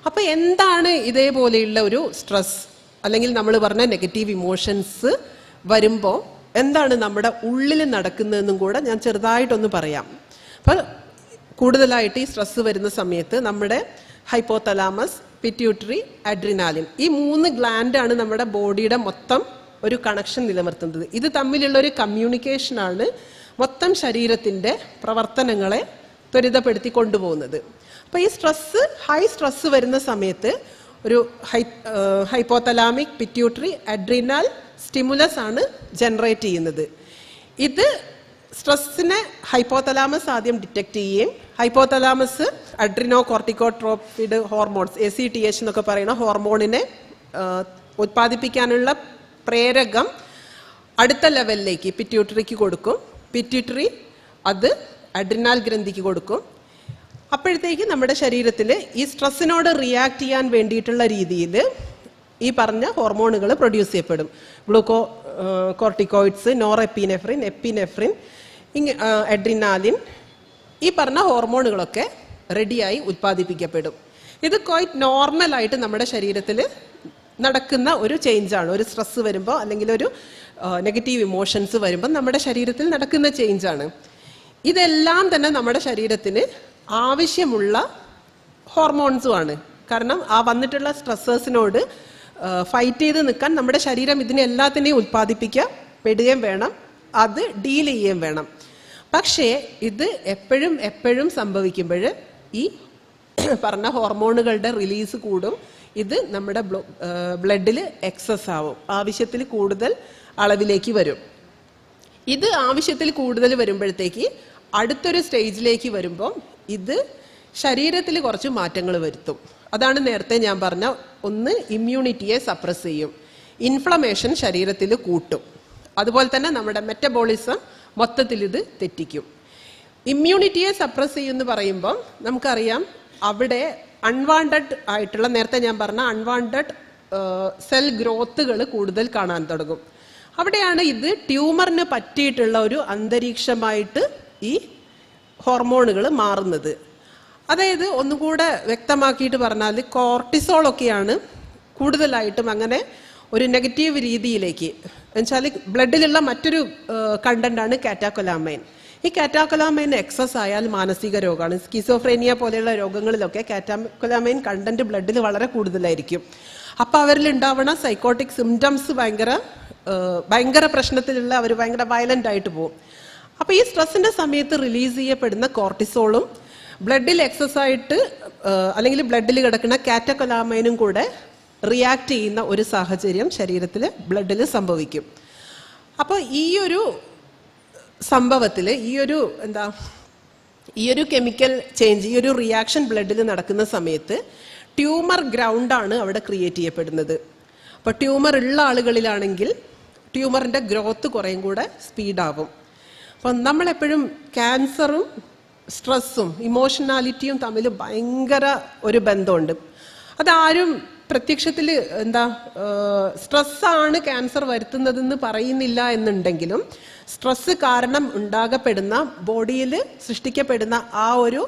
അപ്പോൾ എന്താണ് ഇതേപോലെയുള്ള ഒരു സ്ട്രെസ് അല്ലെങ്കിൽ നമ്മൾ പറഞ്ഞ നെഗറ്റീവ് ഇമോഷൻസ് വരുമ്പോൾ എന്താണ് നമ്മുടെ ഉള്ളിൽ നടക്കുന്നതെന്നും കൂടെ ഞാൻ ചെറുതായിട്ടൊന്ന് പറയാം. അപ്പോൾ കൂടുതലായിട്ട് ഈ സ്ട്രെസ് വരുന്ന സമയത്ത് നമ്മുടെ ഹൈപ്പോതലാമസ്, പിറ്റ്യൂട്ടറി, അഡ്രിനാലിൻ, ഈ 3 ഗ്ലാൻഡാണ് നമ്മുടെ ബോഡിയുടെ മൊത്തം ഒരു കണക്ഷൻ നിലനിർത്തുന്നത്. ഇത് തമ്മിലുള്ള ഒരു കമ്മ്യൂണിക്കേഷനാണ് മൊത്തം ശരീരത്തിൻ്റെ പ്രവർത്തനങ്ങളെ ത്വരിതപ്പെടുത്തി കൊണ്ടുപോകുന്നത്. അപ്പോൾ ഈ ഹൈ സ്ട്രെസ് വരുന്ന സമയത്ത് ഒരു ഹൈപ്പോതലാമിക്, പിറ്റ്യൂട്ടറി, അഡ്രിനാൽ സ്റ്റിമുലസ് ആണ് ജനറേറ്റ് ചെയ്യുന്നത്. ഇത് സ്ട്രെസ്സിനെ ഹൈപ്പോതലാമസ് ആദ്യം ഡിറ്റക്ട് ചെയ്യുകയും ഹൈപ്പോതലാമസ് അഡ്രിനോ കോർട്ടിക്കോട്രോപ്പിഡ് ഹോർമോൺസ്, ACTH എന്നൊക്കെ പറയുന്ന ഹോർമോണിനെ ഉത്പാദിപ്പിക്കാനുള്ള പ്രേരകം അടുത്ത ലെവലിലേക്ക് പിറ്റ്യൂട്ടറിക്ക് കൊടുക്കും. പിറ്റ്യൂട്ടറി അത് അഡ്രിനാൽ ഗ്രന്ഥിക്ക് കൊടുക്കും. അപ്പോഴത്തേക്ക് നമ്മുടെ ശരീരത്തിൽ ഈ സ്ട്രെസ്സിനോട് റിയാക്ട് ചെയ്യാൻ വേണ്ടിയിട്ടുള്ള രീതിയിൽ ഈ പറഞ്ഞ ഹോർമോണുകൾ പ്രൊഡ്യൂസ് ചെയ്യപ്പെടും. കോർട്ടിക്കോയിഡ്സ്, നോറെപ്പിനെഫ്രിൻ, എപ്പിനെഫ്രിൻ, അഡ്രിനാലിൻ, ഈ പറഞ്ഞ ഹോർമോണുകളൊക്കെ റെഡിയായി ഉത്പാദിപ്പിക്കപ്പെടും. ഇത് ക്വൈറ്റ് നോർമലായിട്ട് നമ്മുടെ ശരീരത്തിൽ നടക്കുന്ന ഒരു ചേഞ്ചാണ്. ഒരു സ്ട്രെസ് വരുമ്പോൾ അല്ലെങ്കിൽ ഒരു നെഗറ്റീവ് ഇമോഷൻസ് വരുമ്പോൾ നമ്മുടെ ശരീരത്തിൽ നടക്കുന്ന ചേഞ്ചാണ്. ഇതെല്ലാം തന്നെ നമ്മുടെ ശരീരത്തിന് ആവശ്യമുള്ള ഹോർമോൺസുമാണ്. കാരണം ആ വന്നിട്ടുള്ള സ്ട്രെസ്സേഴ്സിനോട് ഫൈറ്റ് ചെയ്ത് നിൽക്കാൻ നമ്മുടെ ശരീരം ഇതിനെ എല്ലാത്തിനെയും ഉത്പാദിപ്പിക്കപ്പെടുകയും വേണം, അത് ഡീൽ ചെയ്യുകയും വേണം. പക്ഷേ ഇത് എപ്പോഴും സംഭവിക്കുമ്പോൾ ഈ പറഞ്ഞ ഹോർമോണുകളുടെ റിലീസ് കൂടും. ഇത് നമ്മുടെ ബ്ലഡിൽ എക്സസ് ആവും, ആവശ്യത്തിൽ കൂടുതൽ അളവിലേക്ക് വരും. ഇത് ആവശ്യത്തിൽ കൂടുതൽ വരുമ്പോഴത്തേക്ക് അടുത്തൊരു സ്റ്റേജിലേക്ക് വരുമ്പോൾ ഇത് ശരീരത്തിൽ കുറച്ച് മാറ്റങ്ങൾ വരുത്തും. അതാണ് നേരത്തെ ഞാൻ പറഞ്ഞ, ഒന്ന് ഇമ്മ്യൂണിറ്റിയെ സപ്രസ് ചെയ്യും, ഇൻഫ്ലമേഷൻ ശരീരത്തിൽ കൂട്ടും, അതുപോലെ തന്നെ നമ്മുടെ മെറ്റബോളിസം മൊത്തത്തിൽ ഇത് തെറ്റിക്കും. ഇമ്മ്യൂണിറ്റിയെ സപ്രസ് ചെയ്യുമെന്ന് പറയുമ്പോൾ നമുക്കറിയാം അവിടെ അൺവാണ്ടഡ് ആയിട്ടുള്ള, നേരത്തെ ഞാൻ പറഞ്ഞ അൺവാണ്ടഡ് സെൽ ഗ്രോത്തുകൾ കൂടുതൽ കാണാൻ തുടങ്ങും. അവിടെയാണ് ഇത് ട്യൂമറിന് പറ്റിയിട്ടുള്ള ഒരു അന്തരീക്ഷമായിട്ട് ഈ ഹോർമോണുകൾ മാറുന്നത്. അതായത് ഒന്നുകൂടെ വ്യക്തമാക്കിയിട്ട് പറഞ്ഞാൽ കോർട്ടിസോളൊക്കെയാണ് കൂടുതലായിട്ടും അങ്ങനെ ഒരു നെഗറ്റീവ് രീതിയിലേക്ക്, എന്നുവെച്ചാൽ ബ്ലഡിലുള്ള മറ്റൊരു കണ്ടന്റാണ് കാറ്റാക്കൊലാമൈൻ. ഈ കാറ്റാക്കൊലാമൈൻ എക്സസ് ആയാൽ മാനസിക രോഗമാണ്. സ്കിസോഫ്രേനിയ പോലെയുള്ള രോഗങ്ങളിലൊക്കെ കാറ്റാക്കൊലാമൈൻ കണ്ടന്റ് ബ്ലഡിൽ വളരെ കൂടുതലായിരിക്കും. അപ്പോൾ അവരിൽ ഉണ്ടാവുന്ന സൈക്കോട്ടിക് സിംറ്റംസ് ഭയങ്കര പ്രശ്നത്തിലുള്ള, അവർ ഭയങ്കര വയലന്റ് ആയിട്ട് പോകും. അപ്പോൾ ഈ സ്ട്രെസ്സിന്റെ സമയത്ത് റിലീസ് ചെയ്യപ്പെടുന്ന കോർട്ടിസോളും ബ്ലഡിൽ എക്സസ് ആയിട്ട് അല്ലെങ്കിൽ ബ്ലഡിൽ കിടക്കുന്ന കാറ്റക്കൊലാമൈനും കൂടെ റിയാക്ട് ചെയ്യുന്ന ഒരു സാഹചര്യം ശരീരത്തിൽ ബ്ലഡിൽ സംഭവിക്കും. അപ്പോൾ ഈ ഒരു സംഭവത്തിൽ ഈ ഒരു കെമിക്കൽ ചേഞ്ച്, ഈ ഒരു റിയാക്ഷൻ ബ്ലഡിൽ നടക്കുന്ന സമയത്ത് ട്യൂമർ ഗ്രൗണ്ടാണ് അവിടെ ക്രിയേറ്റ് ചെയ്യപ്പെടുന്നത്. അപ്പോൾ ട്യൂമർ ഉള്ള ആളുകളിലാണെങ്കിൽ ട്യൂമറിൻ്റെ ഗ്രോത്ത് കുറേയും കൂടെ സ്പീഡാവും. അപ്പം നമ്മളെപ്പോഴും ക്യാൻസറും സ്ട്രെസ്സും ഇമോഷണാലിറ്റിയും തമ്മിൽ ഭയങ്കര ഒരു ബന്ധമുണ്ട്. അതാരും പ്രത്യക്ഷത്തിൽ സ്ട്രെസ്സാണ് ക്യാൻസർ വരുത്തുന്നതെന്ന് പറയുന്നില്ല എന്നുണ്ടെങ്കിലും സ്ട്രെസ് കാരണം ഉണ്ടാകപ്പെടുന്ന, ബോഡിയിൽ സൃഷ്ടിക്കപ്പെടുന്ന ആ ഒരു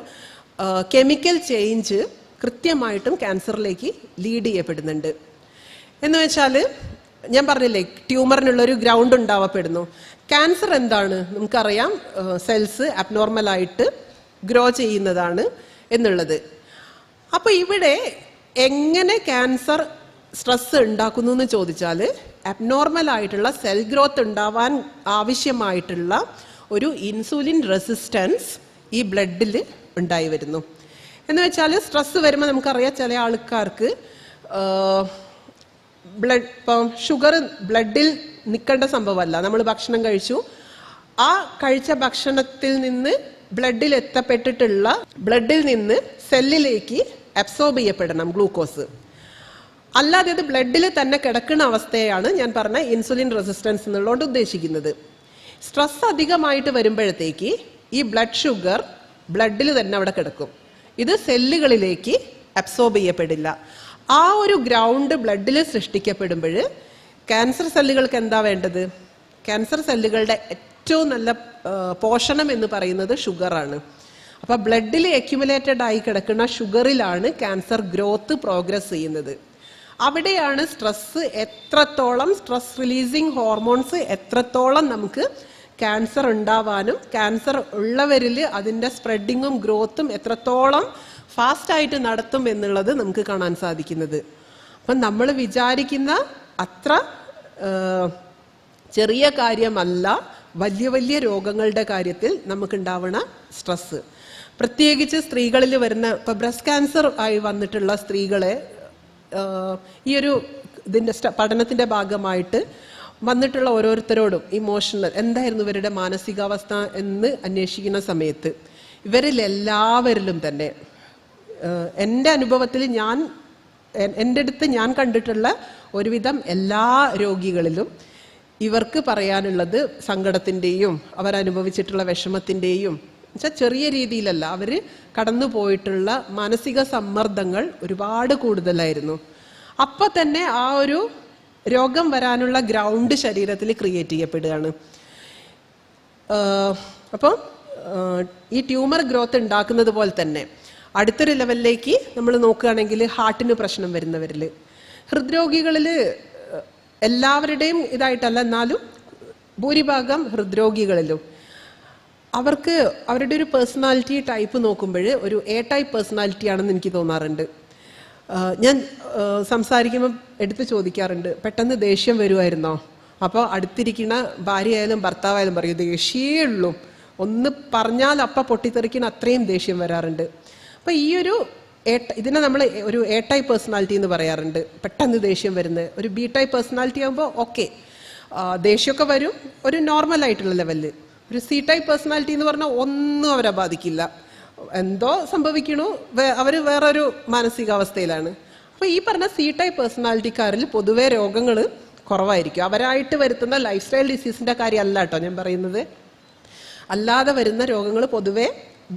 കെമിക്കൽ ചേഞ്ച് കൃത്യമായിട്ടും ക്യാൻസറിലേക്ക് ലീഡ് ചെയ്യപ്പെടുന്നുണ്ട്. എന്ന് വെച്ചാൽ ഞാൻ പറഞ്ഞില്ലേ, ട്യൂമറിനുള്ളൊരു ഗ്രൗണ്ട് ഉണ്ടാവപ്പെടുന്നു. ക്യാൻസർ എന്താണ് നമുക്കറിയാം, സെൽസ് അബ്നോർമലായിട്ട് ഗ്രോ ചെയ്യുന്നതാണ് എന്നുള്ളത്. അപ്പോൾ ഇവിടെ എങ്ങനെ ക്യാൻസർ സ്ട്രെസ് ഉണ്ടാക്കുന്നു എന്ന് ചോദിച്ചാൽ, അബ്നോർമൽ ആയിട്ടുള്ള സെൽ ഗ്രോത്ത് ഉണ്ടാവാൻ ആവശ്യമായിട്ടുള്ള ഒരു ഇൻസുലിൻ റെസിസ്റ്റൻസ് ഈ ബ്ലഡിൽ ഉണ്ടായി വരുന്നു. എന്ന് വെച്ചാൽ സ്ട്രെസ് വരുമ്പോൾ നമുക്കറിയാം, ചില ആൾക്കാർക്ക് ഇപ്പം ഷുഗർ ബ്ലഡിൽ നിൽക്കേണ്ട സംഭവമല്ല. നമ്മൾ ഭക്ഷണം കഴിച്ചു, ആ കഴിച്ച ഭക്ഷണത്തിൽ നിന്ന് ബ്ലഡിൽ എത്തപ്പെട്ടിട്ടുള്ള ബ്ലഡിൽ നിന്ന് സെല്ലിലേക്ക് അബ്സോർബ് ചെയ്യപ്പെടണം ഗ്ലൂക്കോസ്. അല്ലാതെ അത് ബ്ലഡിൽ തന്നെ കിടക്കുന്ന അവസ്ഥയാണ് ഞാൻ പറഞ്ഞ ഇൻസുലിൻ റെസിസ്റ്റൻസ് എന്നുള്ളതുകൊണ്ട് ഉദ്ദേശിക്കുന്നത്. സ്ട്രെസ് അധികമായിട്ട് വരുമ്പോഴത്തേക്ക് ഈ ബ്ലഡ് ഷുഗർ ബ്ലഡിൽ തന്നെ അവിടെ കിടക്കും. ഇത് സെല്ലുകളിലേക്ക് അബ്സോർബ് ചെയ്യപ്പെടില്ല. ആ ഒരു ഗ്രൗണ്ട് ബ്ലഡിൽ സൃഷ്ടിക്കപ്പെടുമ്പോൾ ക്യാൻസർ സെല്ലുകൾക്ക് എന്താ വേണ്ടത്? ക്യാൻസർ സെല്ലുകളുടെ ഏറ്റവും നല്ല പോഷണം എന്ന് പറയുന്നത് ഷുഗറാണ്. അപ്പോൾ ബ്ലഡിൽ അക്യുമുലേറ്റഡ് ആയി കിടക്കുന്ന ഷുഗറിലാണ് ക്യാൻസർ ഗ്രോത്ത് പ്രോഗ്രസ് ചെയ്യുന്നത്. അവിടെയാണ് സ്ട്രെസ് എത്രത്തോളം, സ്ട്രെസ് റിലീസിങ് ഹോർമോൺസ് എത്രത്തോളം നമുക്ക് ക്യാൻസർ ഉണ്ടാവാനും ക്യാൻസർ ഉള്ളവരിൽ അതിൻ്റെ സ്പ്രെഡിങ്ങും ഗ്രോത്തും എത്രത്തോളം ഫാസ്റ്റായിട്ട് നടത്തും എന്നുള്ളത് നമുക്ക് കാണാൻ സാധിക്കുന്നത്. അപ്പം നമ്മൾ വിചാരിക്കുന്ന അത്ര ചെറിയ കാര്യമല്ല വലിയ വലിയ രോഗങ്ങളുടെ കാര്യത്തിൽ നമുക്കുണ്ടാവുന്ന സ്ട്രെസ്. പ്രത്യേകിച്ച് സ്ത്രീകളിൽ വരുന്ന, ഇപ്പോൾ ബ്രസ്റ്റ് ക്യാൻസർ ആയി വന്നിട്ടുള്ള സ്ത്രീകളെ ഈ ഒരു ഇതിൻ്റെ പഠനത്തിൻ്റെ ഭാഗമായിട്ട് വന്നിട്ടുള്ള ഓരോരുത്തരോടും ഇമോഷണൽ എന്തായിരുന്നു ഇവരുടെ മാനസികാവസ്ഥ എന്ന് അന്വേഷിക്കുന്ന സമയത്ത് ഇവരിൽ എല്ലാവരിലും തന്നെ എൻ്റെ അനുഭവത്തിൽ എൻ്റെ അടുത്ത് ഞാൻ കണ്ടിട്ടുള്ള ഒരുവിധം എല്ലാ രോഗികളിലും ഇവർക്ക് പറയാനുള്ളത് സങ്കടത്തിൻ്റെയും അവരനുഭവിച്ചിട്ടുള്ള വിഷമത്തിൻ്റെയും എന്നുവെച്ചാൽ ചെറിയ രീതിയിലല്ല, അവർ കടന്നു പോയിട്ടുള്ള മാനസിക സമ്മർദ്ദങ്ങൾ ഒരുപാട് കൂടുതലായിരുന്നു. അപ്പം തന്നെ ആ ഒരു രോഗം വരാനുള്ള ഗ്രൗണ്ട് ശരീരത്തിൽ ക്രിയേറ്റ് ചെയ്യപ്പെടുകയാണ്. അപ്പം ഈ ട്യൂമർ ഗ്രോത്ത് ഉണ്ടാക്കുന്നത് പോലെ തന്നെ അടുത്തൊരു ലെവലിലേക്ക് നമ്മൾ നോക്കുകയാണെങ്കിൽ ഹാർട്ടിന് പ്രശ്നം വരുന്നവരിൽ, ഹൃദ്രോഗികളിൽ എല്ലാവരുടെയും ഇതായിട്ടല്ല, എന്നാലും ഭൂരിഭാഗം ഹൃദ്രോഗികളിലും അവർക്ക് അവരുടെ ഒരു പേഴ്സണാലിറ്റി ടൈപ്പ് നോക്കുമ്പോൾ ഒരു എ ടൈപ്പ് പേഴ്സണാലിറ്റി ആണെന്ന് എനിക്ക് തോന്നാറുണ്ട്. ഞാൻ സംസാരിക്കുമ്പം എടുത്ത് ചോദിക്കാറുണ്ട്, പെട്ടെന്ന് ദേഷ്യം വരുമായിരുന്നോ? അപ്പോൾ അടുത്തിരിക്കുന്ന ഭാര്യയായാലും ഭർത്താവായാലും പറയും ദേഷ്യമേ ഉള്ളൂ, ഒന്ന് പറഞ്ഞാൽ അപ്പം പൊട്ടിത്തെറിക്കുന്ന അത്രയും ദേഷ്യം വരാറുണ്ട്. അപ്പോൾ ഈ ഒരു ഇതിനെ നമ്മൾ ഒരു എ ടൈപ്പ് പേഴ്സണാലിറ്റി എന്ന് പറയാറുണ്ട്, പെട്ടെന്ന് ദേഷ്യം വരുന്നത്. ഒരു ബി ടൈപ്പ് പേഴ്സണാലിറ്റി ആകുമ്പോൾ ഓക്കെ, ദേഷ്യമൊക്കെ വരും ഒരു നോർമൽ ആയിട്ടുള്ള ലെവലിൽ. ഒരു സി ടൈപ്പ് പേഴ്സണാലിറ്റി എന്ന് പറഞ്ഞാൽ ഒന്നും അവരെ ബാധിക്കില്ല, എന്തോ സംഭവിക്കണു, അവർ വേറൊരു മാനസികാവസ്ഥയിലാണ്. അപ്പോൾ ഈ പറഞ്ഞ സി ടൈപ്പ് പേഴ്സണാലിറ്റിക്കാരിൽ പൊതുവെ രോഗങ്ങൾ കുറവായിരിക്കും. അവരായിട്ട് വരുത്തുന്ന ലൈഫ് സ്റ്റൈൽ ഡിസീസിൻ്റെ കാര്യമല്ല കേട്ടോ ഞാൻ പറയുന്നത്. അല്ലാതെ വരുന്ന രോഗങ്ങൾ പൊതുവെ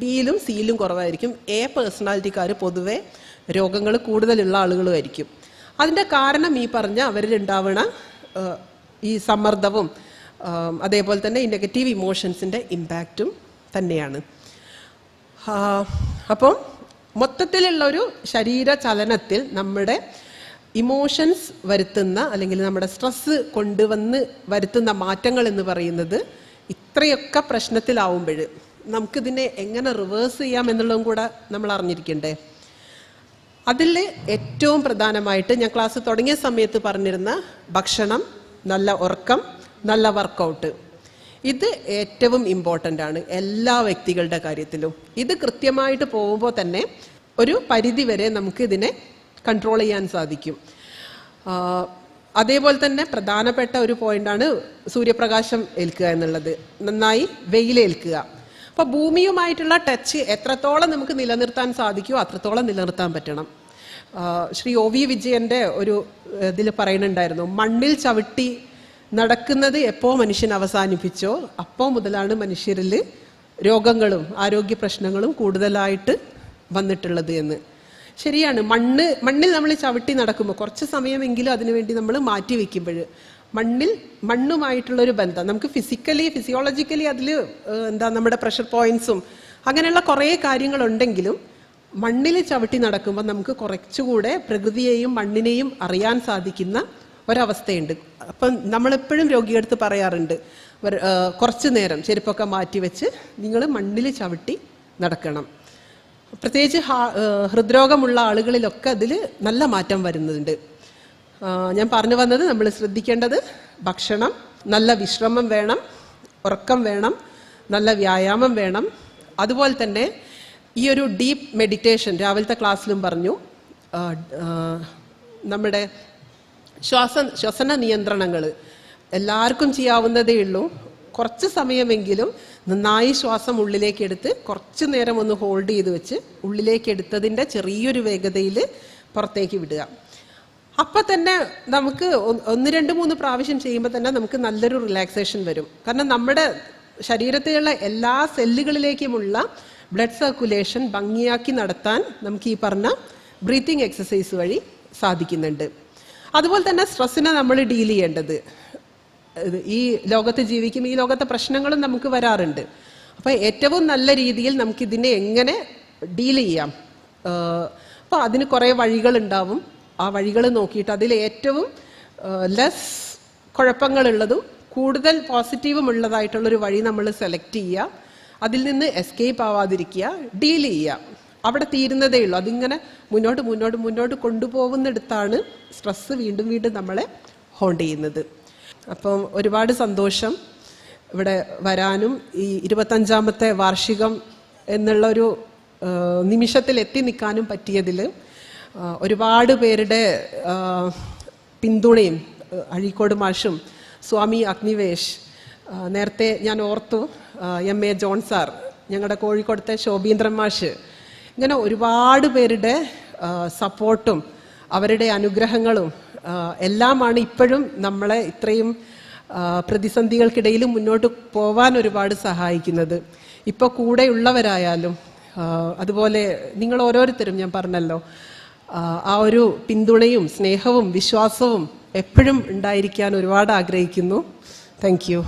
ബിയിലും സിയിലും കുറവായിരിക്കും. എ പേഴ്സണാലിറ്റിക്കാർ പൊതുവെ രോഗങ്ങൾ കൂടുതലുള്ള ആളുകളുമായിരിക്കും. അതിൻ്റെ കാരണം ഈ പറഞ്ഞ അവരിൽ ഉണ്ടാവുന്ന ഈ സമ്മർദ്ദവും അതേപോലെ തന്നെ ഈ നെഗറ്റീവ് ഇമോഷൻസിൻ്റെ ഇമ്പാക്റ്റും തന്നെയാണ്. അപ്പം മൊത്തത്തിലുള്ള ഒരു ശരീര ചലനത്തിൽ നമ്മുടെ ഇമോഷൻസ് വരുത്തുന്ന അല്ലെങ്കിൽ നമ്മുടെ സ്ട്രെസ് കൊണ്ടുവന്ന് വരുത്തുന്ന മാറ്റങ്ങൾ എന്ന് പറയുന്നത് ഇത്രയൊക്കെ പ്രശ്നത്തിലാവുമ്പോൾ നമുക്കിതിനെ എങ്ങനെ റിവേഴ്സ് ചെയ്യാം എന്നുള്ളതും കൂടെ നമ്മൾ അറിഞ്ഞിരിക്കണ്ടേ. അതിൽ ഏറ്റവും പ്രധാനമായിട്ട് ഞാൻ ക്ലാസ് തുടങ്ങിയ സമയത്ത് പറഞ്ഞിരുന്ന ഭക്ഷണം, നല്ല ഉറക്കം, നല്ല വർക്കൗട്ട്, ഇത് ഏറ്റവും ഇമ്പോർട്ടൻ്റ് ആണ് എല്ലാ വ്യക്തികളുടെ കാര്യത്തിലും. ഇത് കൃത്യമായിട്ട് പോകുമ്പോൾ തന്നെ ഒരു പരിധി വരെ നമുക്ക് ഇതിനെ കൺട്രോൾ ചെയ്യാൻ സാധിക്കും. അതേപോലെ തന്നെ പ്രധാനപ്പെട്ട ഒരു പോയിന്റാണ് സൂര്യപ്രകാശം ഏൽക്കുക എന്നുള്ളത്, നന്നായി വെയിലേൽക്കുക. അപ്പോൾ ഭൂമിയുമായിട്ടുള്ള ടച്ച് എത്രത്തോളം നമുക്ക് നിലനിർത്താൻ സാധിക്കുമോ അത്രത്തോളം നിലനിർത്താൻ പറ്റണം. ശ്രീ ഒ വി വിജയൻ്റെ ഒരു ഇതിൽ പറയുന്നുണ്ടായിരുന്നു, മണ്ണിൽ ചവിട്ടി നടക്കുന്നത് എപ്പോൾ മനുഷ്യൻ അവസാനിപ്പിച്ചോ അപ്പോൾ മുതലാണ് മനുഷ്യരിൽ രോഗങ്ങളും ആരോഗ്യ പ്രശ്നങ്ങളും കൂടുതലായിട്ട് വന്നിട്ടുള്ളത് എന്ന്. ശരിയാണ്, മണ്ണിൽ നമ്മൾ ചവിട്ടി നടക്കുമ്പോൾ കുറച്ച് സമയമെങ്കിലും അതിനുവേണ്ടി നമ്മൾ മാറ്റി വയ്ക്കുമ്പോൾ മണ്ണുമായിട്ടുള്ളൊരു ബന്ധം നമുക്ക് ഫിസിയോളജിക്കലി അതിൽ നമ്മുടെ പ്രഷർ പോയിന്റ്സും അങ്ങനെയുള്ള കുറേ കാര്യങ്ങളുണ്ടെങ്കിലും മണ്ണിൽ ചവിട്ടി നടക്കുമ്പോൾ നമുക്ക് കുറച്ചുകൂടെ പ്രകൃതിയെയും മണ്ണിനെയും അറിയാൻ സാധിക്കുന്ന ഒരവസ്ഥയുണ്ട്. അപ്പം നമ്മളെപ്പോഴും രോഗിയെടുത്ത് പറയാറുണ്ട്, കുറച്ച് നേരം ചെരുപ്പൊക്കെ മാറ്റി വെച്ച് നിങ്ങൾ മണ്ണിൽ ചവിട്ടി നടക്കണം. പ്രത്യേകിച്ച് ഹൃദ്രോഗമുള്ള ആളുകളിലൊക്കെ അതിൽ നല്ല മാറ്റം വരുന്നുണ്ട്. ഞാൻ പറഞ്ഞു വന്നത്, നമ്മൾ ശ്രദ്ധിക്കേണ്ടത് ഭക്ഷണം, നല്ല വിശ്രമം വേണം, ഉറക്കം വേണം, നല്ല വ്യായാമം വേണം. അതുപോലെ തന്നെ ഈ ഒരു ഡീപ്പ് മെഡിറ്റേഷൻ രാവിലത്തെ ക്ലാസ്സിലും പറഞ്ഞു, നമ്മുടെ ശ്വസന നിയന്ത്രണങ്ങൾ എല്ലാവർക്കും ചെയ്യാവുന്നതേ ഉള്ളൂ. കുറച്ച് സമയമെങ്കിലും നന്നായി ശ്വാസം ഉള്ളിലേക്ക് എടുത്ത് കുറച്ച് നേരം ഒന്ന് ഹോൾഡ് ചെയ്ത് വെച്ച് ഉള്ളിലേക്ക് എടുത്തതിൻ്റെ ചെറിയൊരു വേഗതയിൽ പുറത്തേക്ക് വിടുക. അപ്പം തന്നെ നമുക്ക് 1, 2, 3 പ്രാവശ്യം ചെയ്യുമ്പോൾ തന്നെ നമുക്ക് നല്ലൊരു റിലാക്സേഷൻ വരും. കാരണം നമ്മുടെ ശരീരത്തിലുള്ള എല്ലാ സെല്ലുകളിലേക്കുമുള്ള ബ്ലഡ് സർക്കുലേഷൻ ഭംഗിയാക്കി നടത്താൻ നമുക്ക് ഈ പറഞ്ഞ ബ്രീത്തിങ് എക്സസൈസ് വഴി സാധിക്കുന്നുണ്ട്. അതുപോലെ തന്നെ സ്ട്രെസ്സിനെ നമ്മൾ ഡീൽ ചെയ്യേണ്ടത്, ഈ ലോകത്ത് ജീവിക്കും, ഈ ലോകത്തെ പ്രശ്നങ്ങളും നമുക്ക് വരാറുണ്ട്. അപ്പോൾ ഏറ്റവും നല്ല രീതിയിൽ നമുക്കിതിനെ എങ്ങനെ ഡീൽ ചെയ്യാം, അപ്പോൾ അതിന് കുറേ വഴികളുണ്ടാവും. ആ വഴികൾ നോക്കിയിട്ട് അതിൽ ഏറ്റവും ലെസ് കുഴപ്പങ്ങളുള്ളതും കൂടുതൽ പോസിറ്റീവും ഉള്ളതായിട്ടുള്ളൊരു വഴി നമ്മൾ സെലക്ട് ചെയ്യുക. അതിൽ നിന്ന് എസ്കേപ്പ് ആവാതിരിക്കുക, ഡീൽ ചെയ്യുക. അവിടെ തീരുന്നതേ ഉള്ളൂ. അതിങ്ങനെ മുന്നോട്ട് കൊണ്ടുപോകുന്നിടത്താണ് സ്ട്രെസ്സ് വീണ്ടും നമ്മളെ ഹോണ്ട് ചെയ്യുന്നത്. അപ്പം ഒരുപാട് സന്തോഷം ഇവിടെ വരാനും ഈ 25ാമത്തെ വാർഷികം എന്നുള്ളൊരു നിമിഷത്തിൽ എത്തി നിൽക്കാനും പറ്റിയതിൽ. ഒരുപാട് പേരുടെ പിന്തുണയും, അഴീക്കോട് മാഷും സ്വാമി അഗ്നിവേശ്, നേരത്തെ ഞാൻ ഓർത്തു MA ജോൺ സാർ, ഞങ്ങളുടെ കോഴിക്കോടത്തെ ശോഭീന്ദ്രൻ മാഷ്, ഇങ്ങനെ ഒരുപാട് പേരുടെ സപ്പോർട്ടും അവരുടെ അനുഗ്രഹങ്ങളും എല്ലാമാണ് ഇപ്പോഴും നമ്മളെ ഇത്രയും പ്രതിസന്ധികൾക്കിടയിലും മുന്നോട്ട് പോവാൻ ഒരുപാട് സഹായിക്കുന്നത്. ഇപ്പോൾ കൂടെയുള്ളവരായാലും അതുപോലെ നിങ്ങൾ ഓരോരുത്തരും, ഞാൻ പറഞ്ഞല്ലോ, ആ ഒരു പിന്തുണയും സ്നേഹവും വിശ്വാസവും എപ്പോഴും ഉണ്ടായിരിക്കാൻ ഒരുപാട് ആഗ്രഹിക്കുന്നു. Thank you.